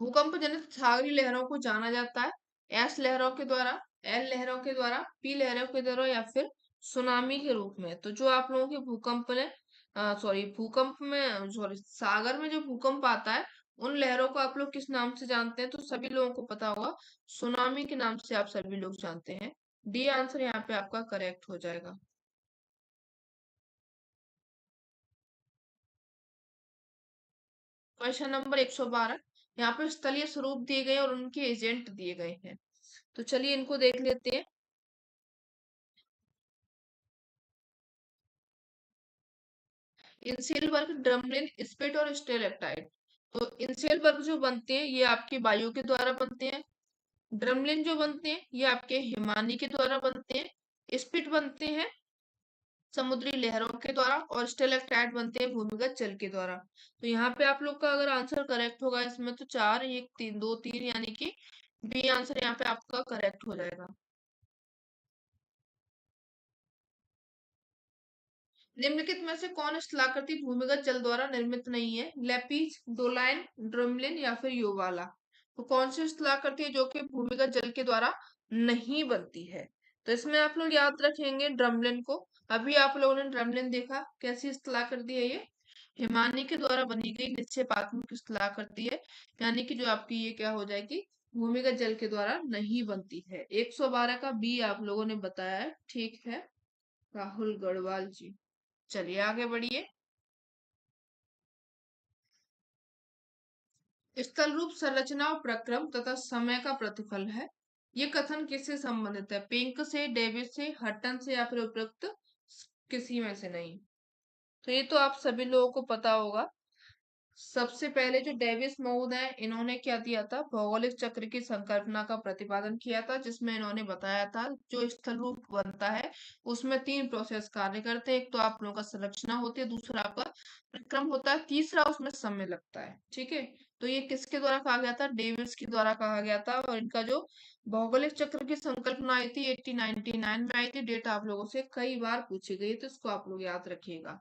भूकंप जनित सागरी लहरों को जाना जाता है एस लहरों के द्वारा, एल लहरों के द्वारा, पी लहरों के द्वारा, या फिर सुनामी के रूप में? तो जो आप लोगों के भूकंप में, सॉरी, सागर में जो भूकंप आता है, उन लहरों को आप लोग किस नाम से जानते हैं? तो सभी लोगों को पता होगा, सुनामी के नाम से आप सभी लोग जानते हैं। डी आंसर यहाँ पे आपका करेक्ट हो जाएगा। Question number 112। यहाँ पे स्थलीय स्वरूप दिए गए हैं और उनके एजेंट दिए गए हैं। तो चलिए इनको देख लेते हैं। इंसेल वर्ग, ड्रमलिन, स्पिट और स्टेलेक्टाइट। तो इंसेल वर्ग जो बनते हैं ये आपके वायु के द्वारा बनते हैं। ड्रमलिन जो बनते हैं ये आपके हिमानी के द्वारा बनते हैं। स्पिट बनते हैं समुद्री लहरों के द्वारा और स्टेलेक्टाइट बनते हैं भूमिगत जल के द्वारा। तो यहाँ पे आप लोग का अगर आंसर करेक्ट होगा इसमें तो 4 1 3 2 3 यानी कि बी आंसर यहाँ पे आपका करेक्ट हो जाएगा। निम्नलिखित में से कौन स्थलाकृति भूमिगत जल द्वारा निर्मित नहीं है? लेपीज, डोलाइन, ड्रमलिन या फिर योवाला। तो कौन सी स्थलाकृति है जो कि भूमिगत जल के द्वारा नहीं बनती है? तो इसमें आप लोग याद रखेंगे ड्रमलिन को। अभी आप लोगों ने ड्रमलिन देखा, कैसी स्थलाकृति है ये? हिमानी के द्वारा बनी गई निक्षेपात्मक स्थलाकृति है, यानी कि जो आपकी ये क्या हो जाएगी, भूमिगत जल के द्वारा नहीं बनती है। 112 का बी आप लोगों ने बताया है, ठीक है राहुल गढ़वाल जी। चलिए आगे बढ़िए। स्थल रूप संरचना और प्रक्रम तथा समय का प्रतिफल है। ये कथन किससे संबंधित है? पिंक से, डेविड से, हटन से या फिर उपयुक्त किसी में से नहीं? तो ये तो आप सभी लोगों को पता होगा। सबसे पहले जो डेविस मऊद है इन्होंने क्या दिया था, भौगोलिक चक्र की संकल्पना का प्रतिपादन किया था, जिसमें इन्होंने बताया था जो स्थल रूप बनता है उसमें 3 प्रोसेस कार्य करते हैं। एक तो आप लोगों का संरचना होती है, दूसरा आपका प्रक्रम होता है, तीसरा उसमें समय लगता है। ठीक है, तो ये किसके द्वारा कहा गया था? डेविस के द्वारा कहा गया था। और इनका जो भौगोलिक चक्र की संकल्पना आई थी 1899 में आई थी। डेट आप लोगों से कई बार पूछी गई, तो इसको आप लोग याद रखिएगा।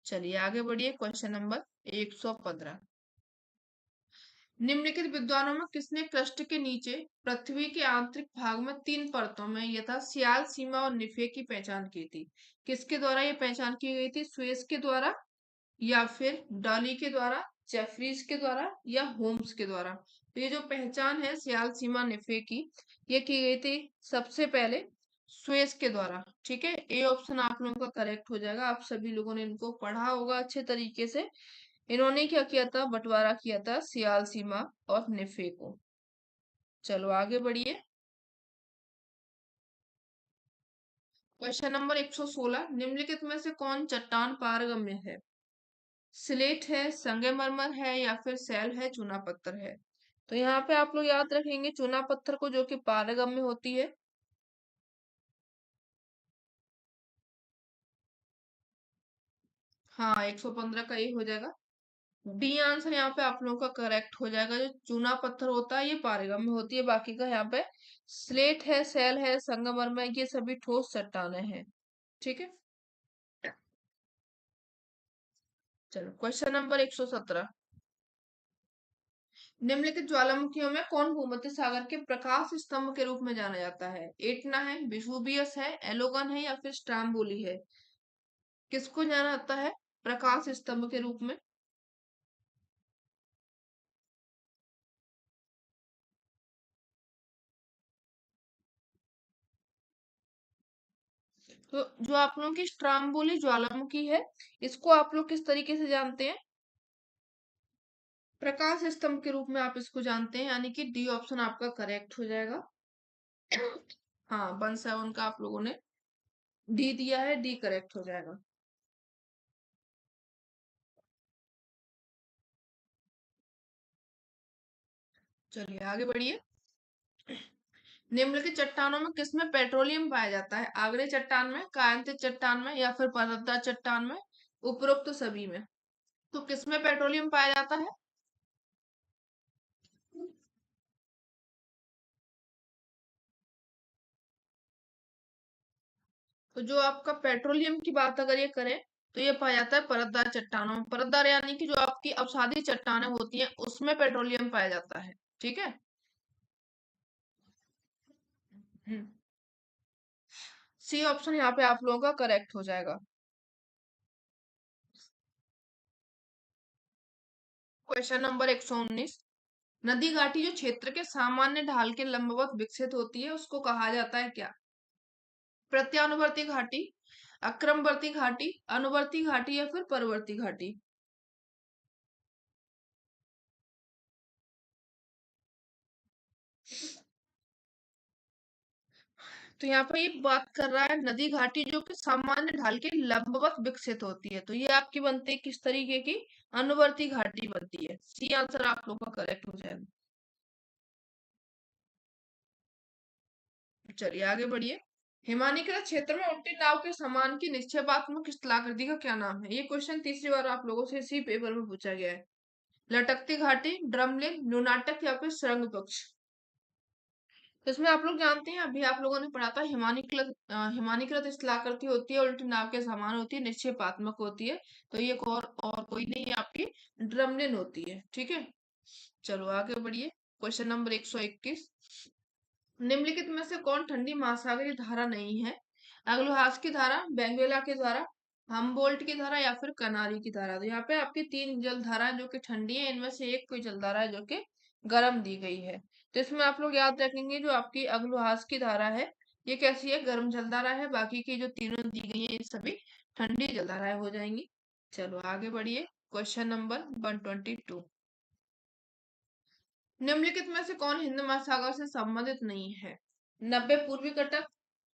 चलिए आगे बढ़िए। Question number 115। निम्नलिखित विद्वानों में किसने क्रस्ट के नीचे पृथ्वी के आंतरिक भाग में 3 परतों में यथा सियाल, सीमा और निफे की पहचान की थी? किसके द्वारा ये पहचान की गई थी? स्वेस के द्वारा या फिर डॉली के द्वारा, जेफरीज के द्वारा या होम्स के द्वारा? तो ये जो पहचान है सियाल, सीमा, निफे की, ये की गई थी सबसे पहले स्वेस के द्वारा। ठीक है, ए ऑप्शन आप लोगों का करेक्ट हो जाएगा। आप सभी लोगों ने इनको पढ़ा होगा अच्छे तरीके से। इन्होंने क्या किया था? बंटवारा किया था सियाल, सीमा और निफे को। चलो आगे बढ़िए। Question number 116। निम्नलिखित में से कौन चट्टान पारगम्य है? स्लेट है, संगमरमर है या फिर सैल है, चूना पत्थर है? तो यहाँ पे आप लोग याद रखेंगे चूना पत्थर को, जो कि पारगम्य होती है। हाँ, 115 का ये हो जाएगा। डी आंसर यहाँ पे आप लोगों का करेक्ट हो जाएगा। जो चूना पत्थर होता है ये पारगम्य होती है, बाकी का यहाँ पे स्लेट है, सैल है, संगमरमर है, ये सभी ठोस चट्टाने हैं। ठीक है, चलो क्वेश्चन नंबर 117। निम्नलिखित ज्वालामुखियों में कौन भूमध्य सागर के प्रकाश स्तंभ के रूप में जाना जाता है? एटना है, विसुवियस है, एलोगन है या फिर स्ट्राम्बोली है? किसको जाना जाता है प्रकाश स्तंभ के रूप में? तो जो आप लोगों की स्ट्राम्बोली ज्वालामुखी है, इसको आप लोग किस तरीके से जानते हैं? प्रकाश स्तंभ के रूप में आप इसको जानते हैं, यानी कि डी ऑप्शन आपका करेक्ट हो जाएगा। हाँ, 1 7 का आप लोगों ने डी दिया है, डी करेक्ट हो जाएगा। चलिए आगे बढ़िए। निम्नलिखित चट्टानों में किसमें पेट्रोलियम पाया जाता है? आगरे चट्टान में, कायांतित चट्टान में या फिर परतदार चट्टान में, उपरोक्त सभी में? तो किसमें पेट्रोलियम पाया जाता है? तो जो आपका पेट्रोलियम की बात अगर ये करें तो ये पाया जाता है परतदार चट्टानों में। परतदार यानी कि जो आपकी अवसादी चट्टानें होती हैं उसमें पेट्रोलियम पाया जाता है। ठीक है। सी ऑप्शन यहाँ पे आप लोगों का करेक्ट हो जाएगा। Question number 119। नदी घाटी जो क्षेत्र के सामान्य ढाल के लंबवत विकसित होती है उसको कहा जाता है क्या? प्रत्यानुवर्ती घाटी, अक्रमवर्ती घाटी, अनुवर्ती घाटी या फिर परवर्ती घाटी? तो यहाँ पे ये बात कर रहा है नदी घाटी जो कि सामान्य ढाल के लंबवत विकसित होती है, तो ये आपकी बनती है किस तरीके की, अनुवर्ती घाटी बनती है। सी आंसर आप लोग का करेक्ट हो जाएगा। चलिए आगे बढ़िए। हिमानीकृत क्षेत्र में उल्टी नाव के समान की निक्षेपात्मक स्थलाकृति का क्या नाम है? ये क्वेश्चन तीसरी बार आप लोगों से इसी पेपर में पूछा गया है। लटकती घाटी, ड्रमलिन, न्यूनाटक या फिर सुरंग पक्ष। तो इसमें आप लोग जानते हैं, अभी आप लोगों ने पढ़ा था, हिमानीकृत स्थलाकृति होती है, उल्टी नाव के समान होती है, निक्षेपात्मक होती है। तो ये और कोई नहीं है, आपकी ड्रमलिन होती है। ठीक है, चलो आगे बढ़िए। Question number 121। निम्नलिखित में से कौन ठंडी महासागरीय धारा नहीं है? अग्लुहास की धारा, बेंगुएला की धारा, हमबोल्ट की धारा या फिर कनारी की धारा। तो यहाँ पे आपकी तीन जल धारा जो कि ठंडी है, इनमें से एक कोई जल धारा है जो कि गर्म दी गई है। तो इसमें आप लोग याद रखेंगे, जो आपकी अग्लुहास की धारा है ये कैसी है, गर्म जलधारा है। बाकी की जो तीनों दी गई है ये सभी ठंडी जलधाराएं हो जाएंगी। चलो आगे बढ़िए। Question number 122। निम्नलिखित में से कौन हिंद महासागर से संबंधित नहीं है? 90 पूर्वी कटक,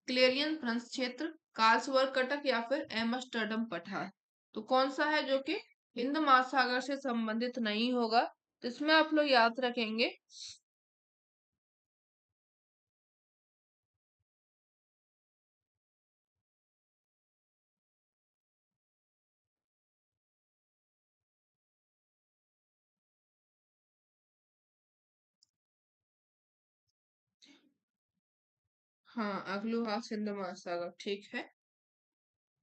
क्लेरियन फ्रंस क्षेत्र, कार्लसवर्ग कटक या फिर एम्स्टर्डम पठार। तो कौन सा है जो कि हिंद महासागर से संबंधित नहीं होगा? तो इसमें आप लोग याद रखेंगे, हाँ अग्लुहा सिंध महासागर ठीक है।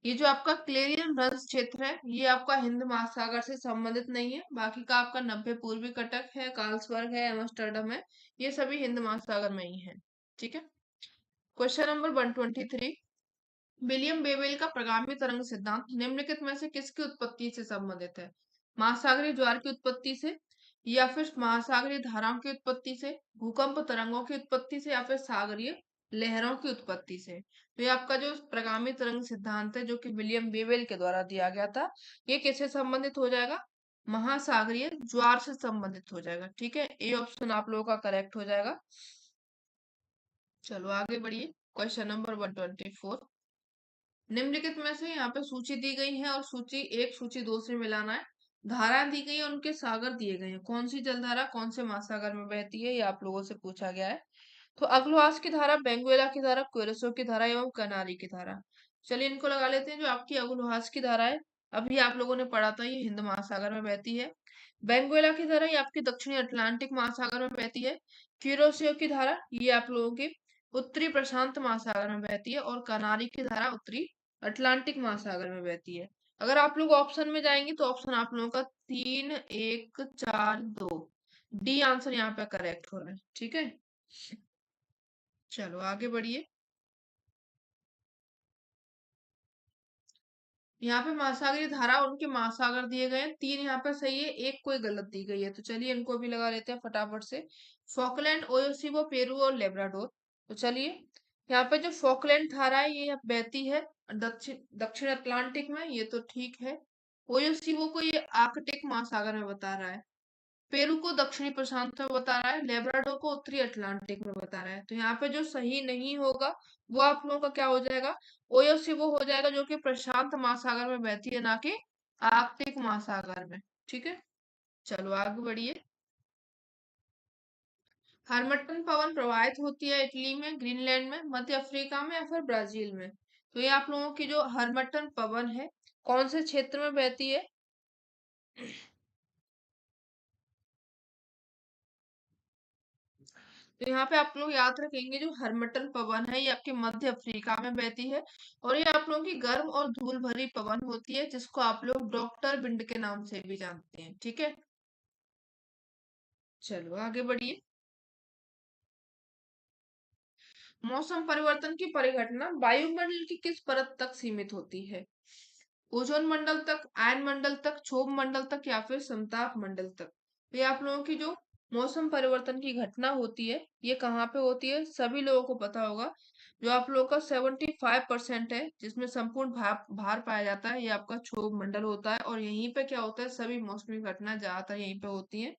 ये जो आपका क्लेरियन ब्रज क्षेत्र है ये आपका हिंद महासागर से संबंधित नहीं है। बाकी का आपका 90 पूर्वी कटक है, कार्लसवर्ग है, एम्स्टर्डम है, ये सभी हिंद महासागर में ही है। ठीक है, क्वेश्चन नंबर 123। विलियम बेवेल का प्रगामी तरंग सिद्धांत निम्नलिखित में से किसकी उत्पत्ति से संबंधित है? महासागरीय ज्वार की उत्पत्ति से, या फिर महासागरीय धाराओं की उत्पत्ति से, भूकंप तरंगों की उत्पत्ति से, या फिर सागरीय लहरों की उत्पत्ति से। तो ये आपका जो प्रगामी तरंग सिद्धांत है जो कि विलियम बेवेल के द्वारा दिया गया था, ये किससे संबंधित हो जाएगा? महासागरीय ज्वार से संबंधित हो जाएगा। ठीक है, ए ऑप्शन आप लोगों का करेक्ट हो जाएगा। चलो आगे बढ़िए। Question number 124। निम्नलिखित में से यहाँ पे सूची दी गई है और सूची एक सूची दो से मिलाना है। धारा दी गई है, उनके सागर दिए गए हैं। कौन सी जलधारा कौन से महासागर में बहती है ये आप लोगों से पूछा गया है। तो अग्लुआस की धारा, बेंगुएला की धारा, क्वेरसो की धारा एवं कनारी की धारा। चलिए इनको लगा लेते हैं। जो आपकी अग्लुआस की धारा है, अभी आप लोगों ने पढ़ा था, ये हिंद महासागर में बहती है। बेंगुएला की धारा ये आपकी दक्षिणी अटलांटिक महासागर में बहती है। क्यूरोसियो की धारा ये आप लोगों की उत्तरी प्रशांत महासागर में बहती है। और कनारी की धारा उत्तरी अटलांटिक महासागर में बहती है। अगर आप लोग ऑप्शन में जाएंगे तो ऑप्शन आप लोगों का 3, 1, 4, 2, डी आंसर यहाँ पे करेक्ट हो रहा है। ठीक है, चलो आगे बढ़िए। यहाँ पे महासागरीय धारा उनके महासागर दिए गए हैं, तीन यहाँ पे सही है, एक कोई गलत दी गई है। तो चलिए इनको भी लगा लेते हैं फटाफट से। फॉकलैंड, ओयोसीबो, पेरू और लेब्राडोर। तो चलिए यहाँ पे जो फॉकलैंड धारा है ये बहती है दक्षिण दक्षिण अटलांटिक में, ये तो ठीक है। ओयोसीबो को ये आर्कटिक महासागर में बता रहा है। पेरू को दक्षिणी प्रशांत में बता रहा है। लेब्राडोर को उत्तरी अटलांटिक में बता रहा है। तो यहाँ पे जो सही नहीं होगा वो आप लोगों का क्या हो जाएगा, ओयोसिबो हो जाएगा, जो कि प्रशांत महासागर में बहती है, ना कि आर्कटिक महासागर में। ठीक है, चलो आगे बढ़िए। हरमट्टन पवन प्रवाहित होती है इटली में, ग्रीनलैंड में, मध्य अफ्रीका में या फिर ब्राजील में। तो ये आप लोगों की जो हरमट्टन पवन है कौन से क्षेत्र में बहती है? तो यहाँ पे आप लोग याद रखेंगे, जो हरमटन पवन है ये आपके मध्य अफ्रीका में बहती है। और ये आप लोगों की गर्म और धूल भरी पवन होती है, जिसको आप लोग डॉक्टर विंड के नाम से भी जानते हैं। ठीक है, चलो आगे बढ़िए। मौसम परिवर्तन की परिघटना वायुमंडल की किस परत तक सीमित होती है? ओजोन मंडल तक, आयन मंडल तक, क्षोभ मंडल तक या फिर समताप मंडल तक। तो ये आप लोगों की जो मौसम परिवर्तन की घटना होती है ये कहाँ पे होती है, सभी लोगों को पता होगा। जो आप लोगों का 75% है, जिसमें संपूर्ण भार भार पाया जाता है, ये आपका क्षोभ मंडल होता है। और यहीं पे क्या होता है, सभी मौसमी घटना ज्यादातर यहीं पे होती है।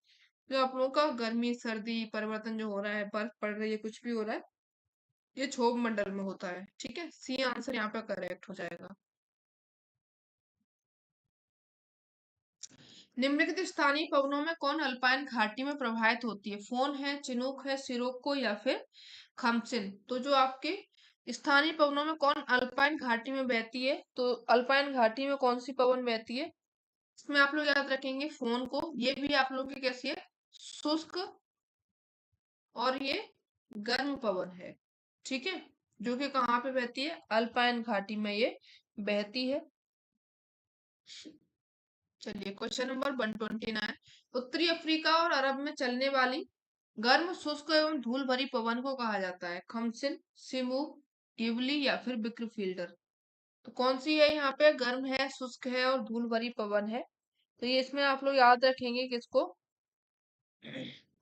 जो आप लोगों का गर्मी सर्दी परिवर्तन जो हो रहा है, बर्फ पड़ रही है, कुछ भी हो रहा है, ये क्षोभ मंडल में होता है। ठीक है, सी आंसर यहाँ पे करेक्ट हो जाएगा। निम्नलिखित स्थानीय पवनों में कौन अल्पाइन घाटी में प्रवाहित होती है? फोन है, चिनूक है, सिरोको या फिर खमसिन। तो जो आपके स्थानीय पवनों में कौन अल्पाइन घाटी में बहती है, तो अल्पाइन घाटी में कौन सी पवन बहती है? इसमें आप लोग याद रखेंगे फोन को, ये भी आप लोगों की कैसी है, शुष्क और ये गर्म पवन है। ठीक है, जो कि कहाँ पे बहती है? अल्पाइन घाटी में ये बहती है। चलिए क्वेश्चन नंबर 129। उत्तरी अफ्रीका और अरब में चलने वाली गर्म शुष्क एवं धूल भरी पवन को कहा जाता है? खमसिन, सिमूक, गिबली या फिर बिक्र। तो कौन सी है यहाँ पे? गर्म है, शुष्क है और धूल भरी पवन है। तो ये इसमें आप लोग याद रखेंगे किसको?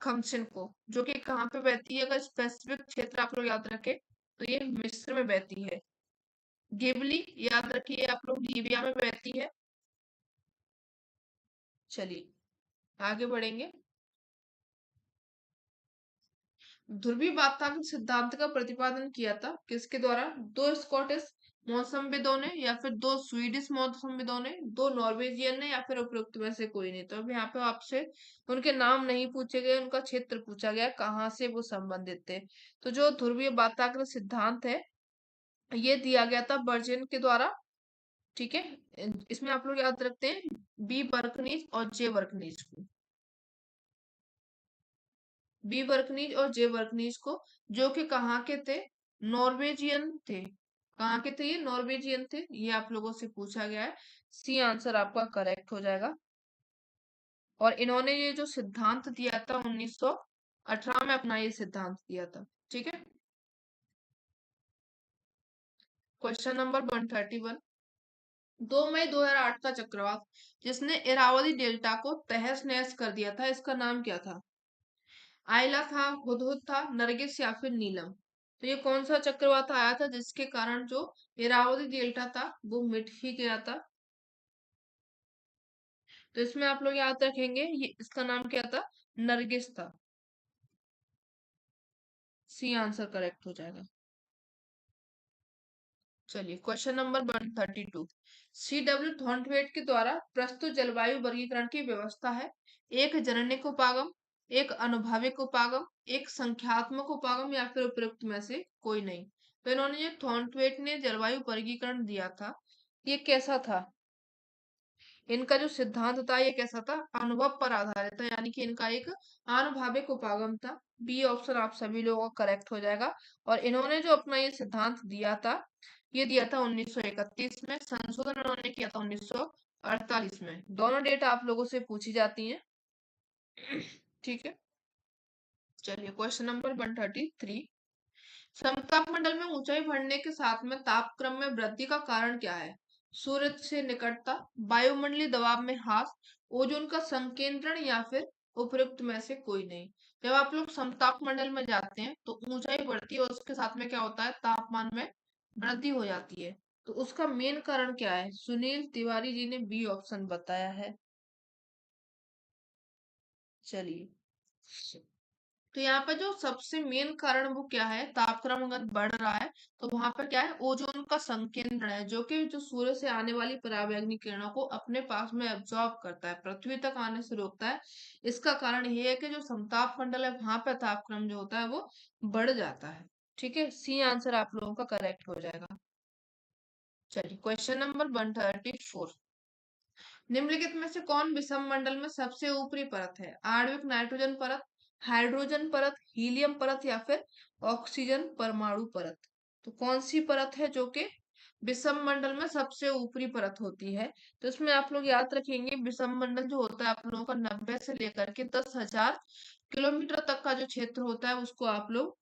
खमसिन को, जो कि कहाँ पे बहती है? अगर स्पेसिफिक क्षेत्र आप लोग याद रखें तो ये मिस्र में बहती है। गिबली याद रखिए आप लोग, लीबिया में बहती है। चलिए आगे बढ़ेंगे। ध्रुवीय वातावरण सिद्धांत का प्रतिपादन किया था किसके द्वारा? दो स्कॉटिश मौसमविदों ने या फिर दो स्वीडिश मौसमविदों ने, दो नॉर्वेजियन ने या फिर उपरोक्त में से कोई नहीं। तो अब यहाँ पे आपसे उनके नाम नहीं पूछे गए, उनका क्षेत्र पूछा गया कहाँ से वो संबंधित थे। तो जो ध्रुवीय वातावरण सिद्धांत है ये दिया गया था बर्जन के द्वारा। ठीक है, इसमें आप लोग याद रखते हैं बी बर्कनीज और जे बर्कनीज को, बी बर्कनीज और जे बर्कनीज को, जो कि कहाँ के थे? नॉर्वेजियन थे। कहाँ के थे ये? नॉर्वेजियन थे। ये आप लोगों से पूछा गया है। सी आंसर आपका करेक्ट हो जाएगा। और इन्होंने ये जो सिद्धांत दिया था 1918 में अपना ये सिद्धांत दिया था। ठीक है, क्वेश्चन नंबर 131। 2 मई 2008 का चक्रवात जिसने इरावदी डेल्टा को तहस नहस कर दिया था, इसका नाम क्या था? आयला था, हुदहुद था, नरगिस या फिर नीलम। तो ये कौन सा चक्रवात आया था जिसके कारण जो इरावदी डेल्टा था वो मिट ही गया था? तो इसमें आप लोग याद रखेंगे ये इसका नाम क्या था? नरगिस था। सी आंसर करेक्ट हो जाएगा। चलिए क्वेश्चन नंबर 132। CW थॉर्नवेट के द्वारा प्रस्तुत जलवायु वर्गीकरण की व्यवस्था है? एक जननिक उपागम, एक अनुभाविक उपागम, एक संख्यात्मक उपागम या फिर उपयुक्त में से कोई नहीं। तो इन्होंने जो थॉर्नवेट ने जलवायु वर्गीकरण दिया था ये कैसा था? इनका जो सिद्धांत था ये कैसा था? अनुभव पर आधारित था, यानी कि इनका एक आनुभाविक उपागम था। बी ऑप्शन आप सभी लोगों का करेक्ट हो जाएगा। और इन्होंने जो अपना ये सिद्धांत दिया था ये दिया था 1931 में, संशोधन इन्होंने किया था 1948 में। दोनों डेट आप लोगों से पूछी जाती हैं। ठीक है, चलिए क्वेश्चन नंबर 133। समताप मंडल में ऊंचाई बढ़ने के साथ में तापक्रम में वृद्धि का कारण क्या है? सूरज से निकटता, वायुमंडलीय दबाव में ह्रास, ओजोन का संकेंद्रण या फिर उपयुक्त में से कोई नहीं। जब आप लोग समताप मंडल में जाते हैं तो ऊंचाई बढ़ती है और उसके साथ में क्या होता है? तापमान में वृद्धि हो जाती है। तो उसका मेन कारण क्या है? सुनील तिवारी जी ने बी ऑप्शन बताया है। चलिए, तो यहाँ पर जो सबसे मेन कारण वो क्या है? तापक्रम अगर बढ़ रहा है तो वहां पर क्या है? ओजोन का संकेंद्रण है, जो कि जो सूर्य से आने वाली पराबैंगनी किरणों को अपने पास में एब्जॉर्ब करता है, पृथ्वी तक आने से रोकता है। इसका कारण ये है कि जो समताप मंडल है वहां पर तापक्रम जो होता है वो बढ़ जाता है। ठीक है, सी आंसर आप लोगों का करेक्ट हो जाएगा। चलिए क्वेश्चन नंबर 134। निम्नलिखित में से कौन विषम मंडल में सबसे ऊपरी परत है? आणविक नाइट्रोजन परत, हाइड्रोजन परत, हीलियम परत या फिर ऑक्सीजन परमाणु परत। तो कौन सी परत है जो कि विषम मंडल में सबसे ऊपरी परत होती है? तो इसमें आप लोग याद रखेंगे विषम मंडल जो होता है आप लोगों का 90 से लेकर के 10,000 किलोमीटर तक का जो क्षेत्र होता है उसको आप लोग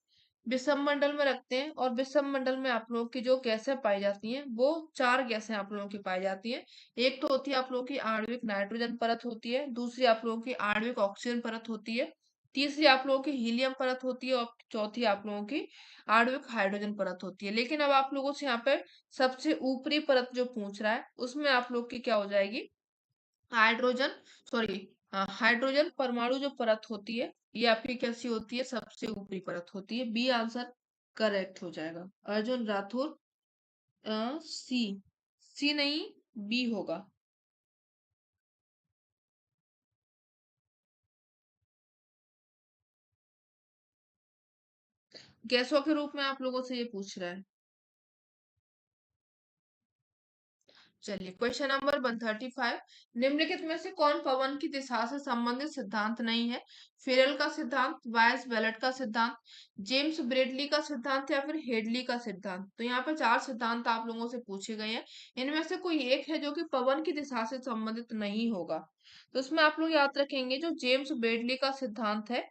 विषम मंडल में रखते हैं। और विषम मंडल में आप लोगों की जो गैसें पाई जाती हैं वो चार गैसें आप लोगों की पाई जाती हैं। एक तो होती है आप लोगों की आणविक नाइट्रोजन परत होती है, दूसरी आप लोगों की आणविक ऑक्सीजन परत होती है, तीसरी आप लोगों की हीलियम परत होती है और चौथी आप लोगों की आणविक हाइड्रोजन परत होती है। लेकिन अब आप लोगों से यहाँ पे सबसे ऊपरी परत जो पूछ रहा है उसमें आप लोग की क्या हो जाएगी? हाइड्रोजन, सॉरी, हाइड्रोजन परमाणु जो परत होती है ये आपकी कैसी होती है? सबसे ऊपरी परत होती है। बी आंसर करेक्ट हो जाएगा। अर्जुन राठौर सी, सी नहीं, बी होगा। गैसों के रूप में आप लोगों से ये पूछ रहा है। चलिए क्वेश्चन नंबर 135, निम्नलिखित में से कौन पवन की दिशा से संबंधित सिद्धांत नहीं है? फेरल का सिद्धांत, वायस बेलेट का सिद्धांत, जेम्स ब्रेडली का सिद्धांत या फिर हेडली का सिद्धांत। तो यहाँ पे चार सिद्धांत आप लोगों से पूछे गए हैं, इनमें से कोई एक है जो कि पवन की दिशा से संबंधित नहीं होगा। तो इसमें आप लोग याद रखेंगे जो जेम्स ब्रेडली का सिद्धांत है,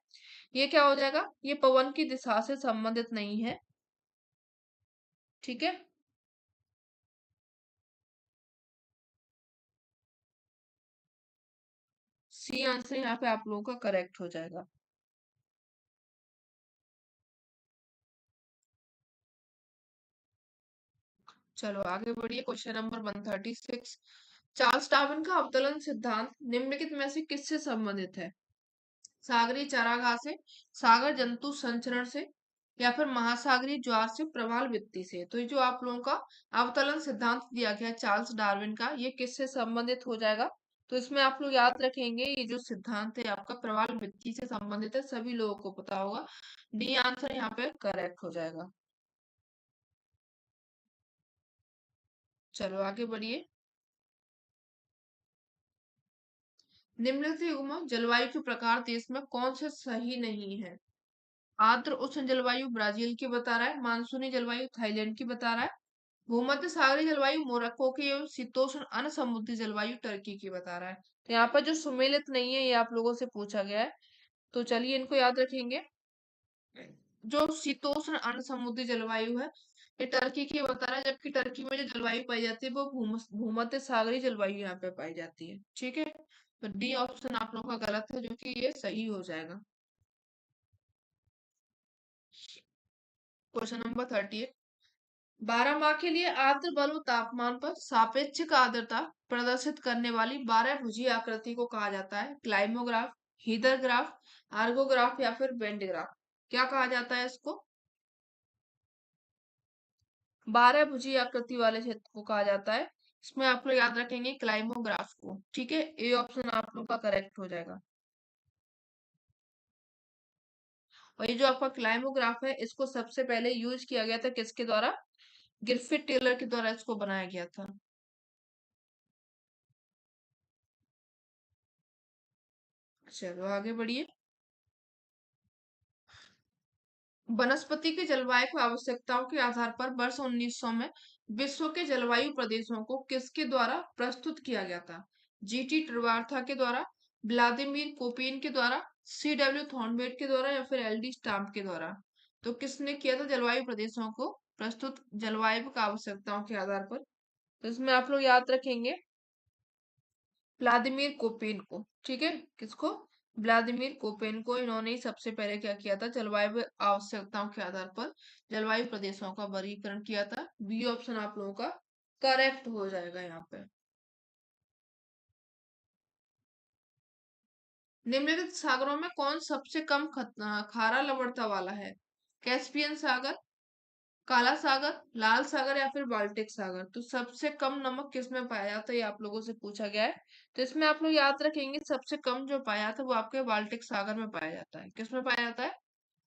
ये क्या हो जाएगा, ये पवन की दिशा से संबंधित नहीं है। ठीक है, सी आंसर यहाँ पे आप लोगों का करेक्ट हो जाएगा। चलो आगे बढ़िए, क्वेश्चन नंबर 136, चार्ल्स डार्विन का अवतरण सिद्धांत निम्नलिखित में से किससे संबंधित है? सागरीय चरागाह से, सागर जंतु संचरण से, या फिर महासागरीय ज्वार से, प्रवाल वित्ती से। तो ये जो आप लोगों का अवतरण सिद्धांत दिया गया है चार्ल्स डार्विन का, ये किससे संबंधित हो जाएगा? तो इसमें आप लोग याद रखेंगे ये जो सिद्धांत है आपका प्रवाल वित्ती से संबंधित है, सभी लोगों को पता होगा। डी आंसर यहाँ पे करेक्ट हो जाएगा। चलो आगे बढ़िए, निम्नलिखित युग्म जलवायु के प्रकार देश में कौन से सही नहीं है? आर्द्र उष्ण जलवायु ब्राजील की बता रहा है, मानसूनी जलवायु थाईलैंड की बता रहा है, भूमध्य सागरीय जलवायु मोरक्को की एवं शीतोष्ण अन समुद्री जलवायु टर्की की बता रहा है। तो यहाँ पर जो सुमेलित नहीं है ये आप लोगों से पूछा गया है, तो चलिए इनको याद रखेंगे। जो शीतोष्ण अन समुद्री जलवायु है ये टर्की की बता रहा है, जबकि टर्की में जो जलवायु पाई जाती है वो भूमध्य सागरीय जलवायु यहाँ पे पाई जाती है। ठीक है, तो डी ऑप्शन आप लोगों का गलत है, जो कि ये सही हो जाएगा। क्वेश्चन नंबर 38, 12 माह के लिए आर्द्र बलु तापमान पर सापेक्षिक आर्द्रता प्रदर्शित करने वाली 12 भुजीय आकृति को कहा जाता है? क्लाइमोग्राफ, हीदरग्राफ, आर्गोग्राफ या फिर बेंडग्राफ। क्या कहा जाता है इसको? 12 भुजीय आकृति वाले क्षेत्र को कहा जाता है, इसमें आप लोग याद रखेंगे क्लाइमोग्राफ को। ठीक है, ए ऑप्शन आप लोग का करेक्ट हो जाएगा। और ये जो आपका क्लाइमोग्राफ है इसको सबसे पहले यूज किया गया था किसके द्वारा? गिरफिट टेलर के द्वारा इसको बनाया गया था। चलो आगे बढ़िए, वनस्पति की जलवायु की आवश्यकताओं के आधार पर वर्ष 1900 में विश्व के जलवायु प्रदेशों को किसके द्वारा प्रस्तुत किया गया था? जीटी ट्रिवार्था के द्वारा, व्लादिमीर कोपेन के द्वारा, सी डब्ल्यू थॉर्नबेट के द्वारा या फिर एल डी स्टाम्प के द्वारा। तो किसने किया था जलवायु प्रदेशों को प्रस्तुत जलवायु की आवश्यकताओं के आधार पर? तो इसमें आप लोग याद रखेंगे व्लादिमीर कोपेन को। ठीक है, किसको? व्लादिमीर कोपेन को। इन्होंने ही सबसे पहले क्या किया था, जलवायु आवश्यकताओं के आधार पर जलवायु प्रदेशों का वर्गीकरण किया था। बी ऑप्शन आप लोगों का करेक्ट हो जाएगा यहाँ पे। निम्नलिखित सागरों में कौन सबसे कम खारा लवणता वाला है? कैस्पियन सागर, काला सागर, लाल सागर या फिर बाल्टिक सागर। तो सबसे कम नमक किसमें पाया जाता है ये आप लोगों से पूछा गया है। तो इसमें आप लोग याद रखेंगे सबसे कम जो पाया जाता है वो आपके बाल्टिक सागर में पाया जाता है। किसमें पाया जाता है?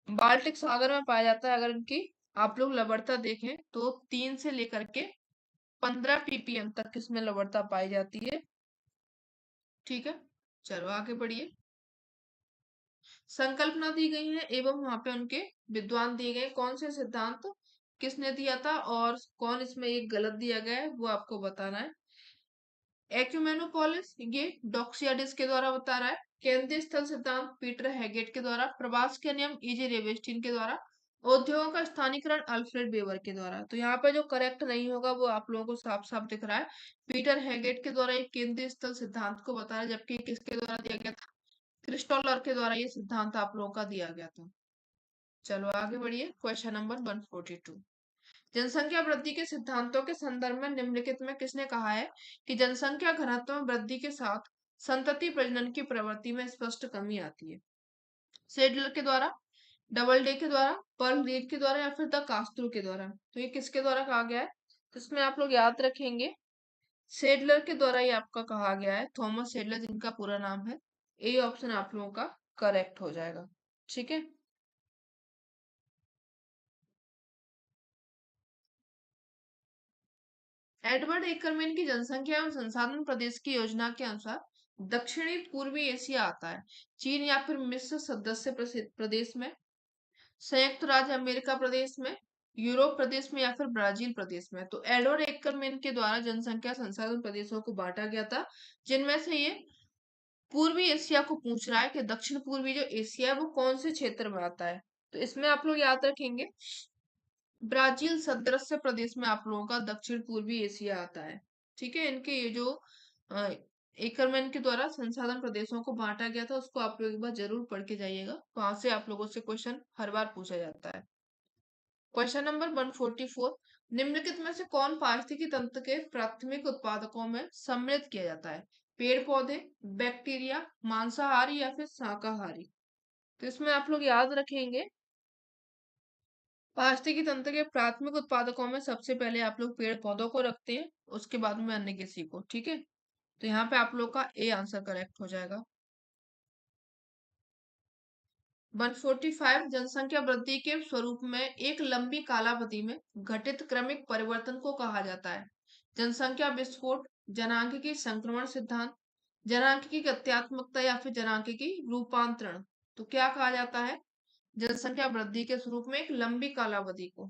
बाल्टिक सागर में पाया जाता है। अगर इनकी आप लोग लवणता देखें तो 3 से लेकर के 15 ppm तक किसमें लवणता पाई जाती है। ठीक है, चलो आगे बढ़िए, संकल्पना दी गई है एवं वहां पे उनके विद्वान दिए गए, कौन से सिद्धांत किसने दिया था और कौन इसमें एक गलत दिया गया है वो आपको बताना है। एक्यूमेनोपोलिस ये डॉक्सियाडिस के द्वारा बता रहा है, केंद्रीय स्थल सिद्धांत पीटर हैगेट के द्वारा, प्रवास के नियम इजे रेवेस्टिन के द्वारा, उद्योगों का स्थानीकरण अल्फ्रेड वेबर के द्वारा। तो यहाँ पे जो करेक्ट नहीं होगा वो आप लोगों को साफ साफ दिख रहा है, पीटर हैगेट के द्वारा एक केंद्रीय स्थल सिद्धांत को बता रहा है, जबकि किसके द्वारा दिया गया था? क्रिस्टोलर के द्वारा ये सिद्धांत आप लोगों का दिया गया था। चलो आगे बढ़िए, क्वेश्चन नंबर 142, जनसंख्या वृद्धि के सिद्धांतों के संदर्भ में निम्नलिखित में किसने कहा है कि जनसंख्या घनत्व में वृद्धि के साथ संतति प्रजनन की प्रवृत्ति में स्पष्ट कमी आती है? सेडलर के द्वारा, डबल डे के द्वारा, पर्ल रीड के द्वारा या फिर द कास्त्रो के द्वारा। तो ये किसके द्वारा कहा गया है? तो इसमें आप लोग याद रखेंगे सेडलर के द्वारा ये आपका कहा गया है, थॉमस सेडलर जिनका पूरा नाम है। ए ऑप्शन आप लोगों का करेक्ट हो जाएगा। ठीक है। एडवर्ड एकरमैन की जनसंख्या एवं संसाधन प्रदेश की योजना के अनुसार दक्षिणी पूर्वी एशिया आता है। चीन या फिर मिस्र सदस्य प्रदेश में, संयुक्त राज्य अमेरिका प्रदेश में, यूरोप प्रदेश में या फिर ब्राजील प्रदेश में। तो एडवर्ड एकरमैन के द्वारा जनसंख्या संसाधन प्रदेशों को बांटा गया था, जिनमें से ये पूर्वी एशिया को पूछ रहा है कि दक्षिण पूर्वी जो एशिया है वो कौन से क्षेत्र में आता है। तो इसमें आप लोग याद रखेंगे ब्राजील सदस्य प्रदेश में आप लोगों का दक्षिण पूर्वी एशिया आता है। ठीक है। इनके ये जो अ, एकरमैन के द्वारा संसाधन प्रदेशों को बांटा गया था उसको आप लोग एक बार जरूर पढ़ के जाइएगा, वहां से आप लोगों से क्वेश्चन हर बार पूछा जाता है। क्वेश्चन नंबर 144, निम्नलिखित में से कौन पारिस्थितिकी तंत्र के प्राथमिक उत्पादकों में सम्मिलित किया जाता है? पेड़ पौधे, बैक्टीरिया, मांसाहारी या फिर शाकाहारी। तो इसमें आप लोग याद रखेंगे पारिस्थितिकी तंत्र के प्राथमिक उत्पादकों में सबसे पहले आप लोग पेड़ पौधों को रखते हैं, उसके बाद में अन्य किसी को। ठीक है। तो यहाँ पे आप लोग का ए आंसर करेक्ट हो जाएगा। 145, जनसंख्या वृद्धि के स्वरूप में एक लंबी कालावधि में घटित क्रमिक परिवर्तन को कहा जाता है। जनसंख्या विस्फोट, जनांकीय संक्रमण सिद्धांत, जनांकीय गत्यात्मकता या फिर जनांकीय रूपांतरण। तो क्या कहा जाता है? जनसंख्या वृद्धि के स्वरूप में एक लंबी कालावधि को।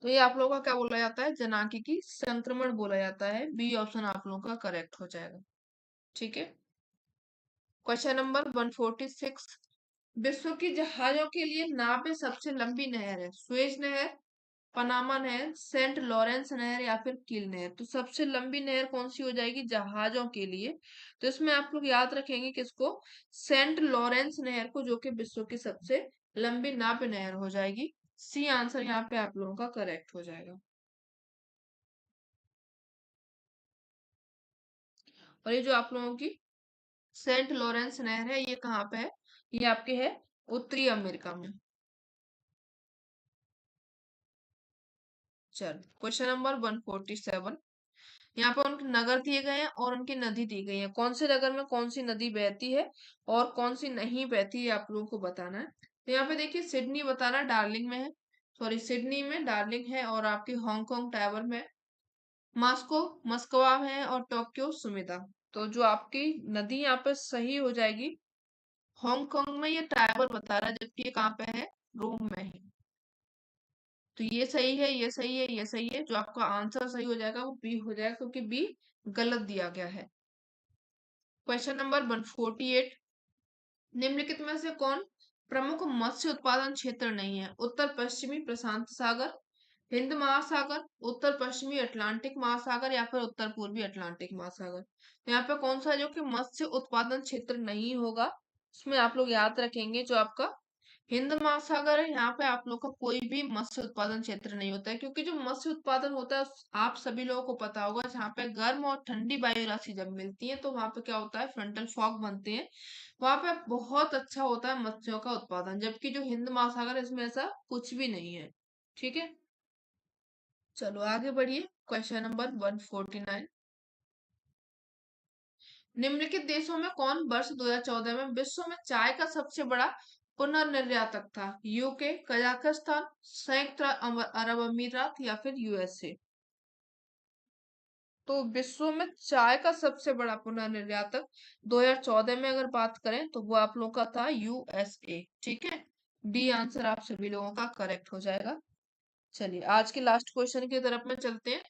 तो ये आप लोगों का क्या बोला जाता है? जनांकीय संक्रमण बोला जाता है। बी ऑप्शन आप लोगों का करेक्ट हो जाएगा। ठीक है। क्वेश्चन नंबर 146, विश्व की जहाजों के लिए नावें सबसे लंबी नहर है? सुएज नहर, पनामा नहर, सेंट लॉरेंस नहर या फिर कील नहर। तो सबसे लंबी नहर कौन सी हो जाएगी जहाजों के लिए? तो इसमें आप लोग याद रखेंगे किसको? सेंट लॉरेंस नहर को, जो कि विश्व की सबसे लंबी नाव्य नहर हो जाएगी। सी आंसर यहाँ पे आप लोगों का करेक्ट हो जाएगा। और ये जो आप लोगों की सेंट लॉरेंस नहर है ये कहाँ पे है? ये आपके है उत्तरी अमेरिका में। चलो क्वेश्चन नंबर 147, यहाँ पे उनके नगर दिए गए हैं और उनकी नदी दी गई है। कौन से नगर में कौन सी नदी बहती है और कौन सी नहीं बहती है आप लोगों को बताना है। तो यहाँ पे देखिए सिडनी बताना डार्लिंग में है, सॉरी सिडनी में डार्लिंग है, और आपकी हांगकांग टावर में, मॉस्को मस्कवा में है, और टोक्यो सुमिदा। तो जो आपकी नदी यहाँ पे सही हो जाएगी हांगकांग में, ये टावर बता रहा है, जबकि ये कहाँ पे है? रोम में है। तो ये सही है, ये सही है, ये सही है। जो आपका आंसर सही हो जाएगा वो बी हो जाएगा, क्योंकि बी गलत दिया गया है। क्वेश्चन नंबर 148, निम्नलिखित में से कौन प्रमुख मत्स्य उत्पादन क्षेत्र नहीं है? उत्तर पश्चिमी प्रशांत सागर, हिंद महासागर, उत्तर पश्चिमी अटलांटिक महासागर या फिर उत्तर पूर्वी अटलांटिक महासागर। तो यहाँ पे कौन सा है जो कि मत्स्य उत्पादन क्षेत्र नहीं होगा? उसमें आप लोग याद रखेंगे जो आपका हिंद महासागर है, यहाँ पे आप लोग का कोई भी मत्स्य उत्पादन क्षेत्र नहीं होता है, क्योंकि जो मत्स्य उत्पादन होता है आप सभी लोगों को पता होगा, जहाँ पे गर्म और ठंडी वायु राशि जब मिलती है तो वहां पे क्या होता है? फ्रंटल फॉग बनते हैं, वहां पे बहुत अच्छा होता है मत्स्यों का उत्पादन। जबकि जो हिंद महासागर है इसमें ऐसा कुछ भी नहीं है। ठीक है। चलो आगे बढ़िए। क्वेश्चन नंबर 149, निम्नलिखित देशों में कौन वर्ष 2014 में विश्व में चाय का सबसे बड़ा पुनर्निर्यातक था? यूके, कजाकिस्तान, संयुक्त अरब अमीरात या फिर यूएसए। तो विश्व में चाय का सबसे बड़ा पुनर्निर्यातक 2014 में अगर बात करें तो वो आप लोगों का था यूएसए। ठीक है। डी आंसर आप सभी लोगों का करेक्ट हो जाएगा। चलिए आज के लास्ट क्वेश्चन की तरफ में चलते हैं।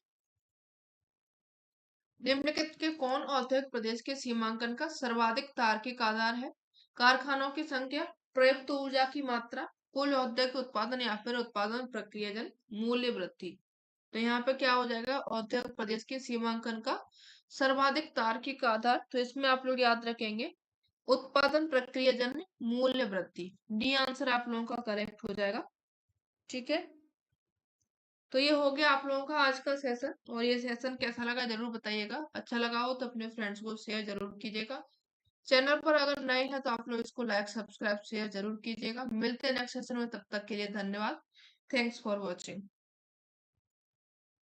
निम्नलिखित के कौन औद्योगिक प्रदेश के सीमांकन का सर्वाधिक तार्किक आधार है? कारखानों की संख्या, प्रयुक्त ऊर्जा की मात्रा, कुल औद्योगिक उत्पादन या फिर उत्पादन प्रक्रियाजन मूल्य वृद्धि। तो यहाँ पे क्या हो जाएगा? औद्योगिक प्रदेश के सीमांकन का सर्वाधिक तार्किक आधार। तो इसमें आप लोग याद रखेंगे उत्पादन प्रक्रियाजन्य मूल्य वृद्धि। डी आंसर आप लोगों का करेक्ट हो जाएगा। ठीक है। तो ये हो गया आप लोगों का आज का सेशन, और ये सेशन कैसा लगा जरूर बताइएगा। अच्छा लगा हो तो अपने फ्रेंड्स को शेयर जरूर कीजिएगा। चैनल पर अगर नए हैं तो आप लोग इसको लाइक सब्सक्राइब शेयर जरूर कीजिएगा। मिलते हैं नेक्स्ट सेशन में, तब तक के लिए धन्यवाद। Thanks for watching.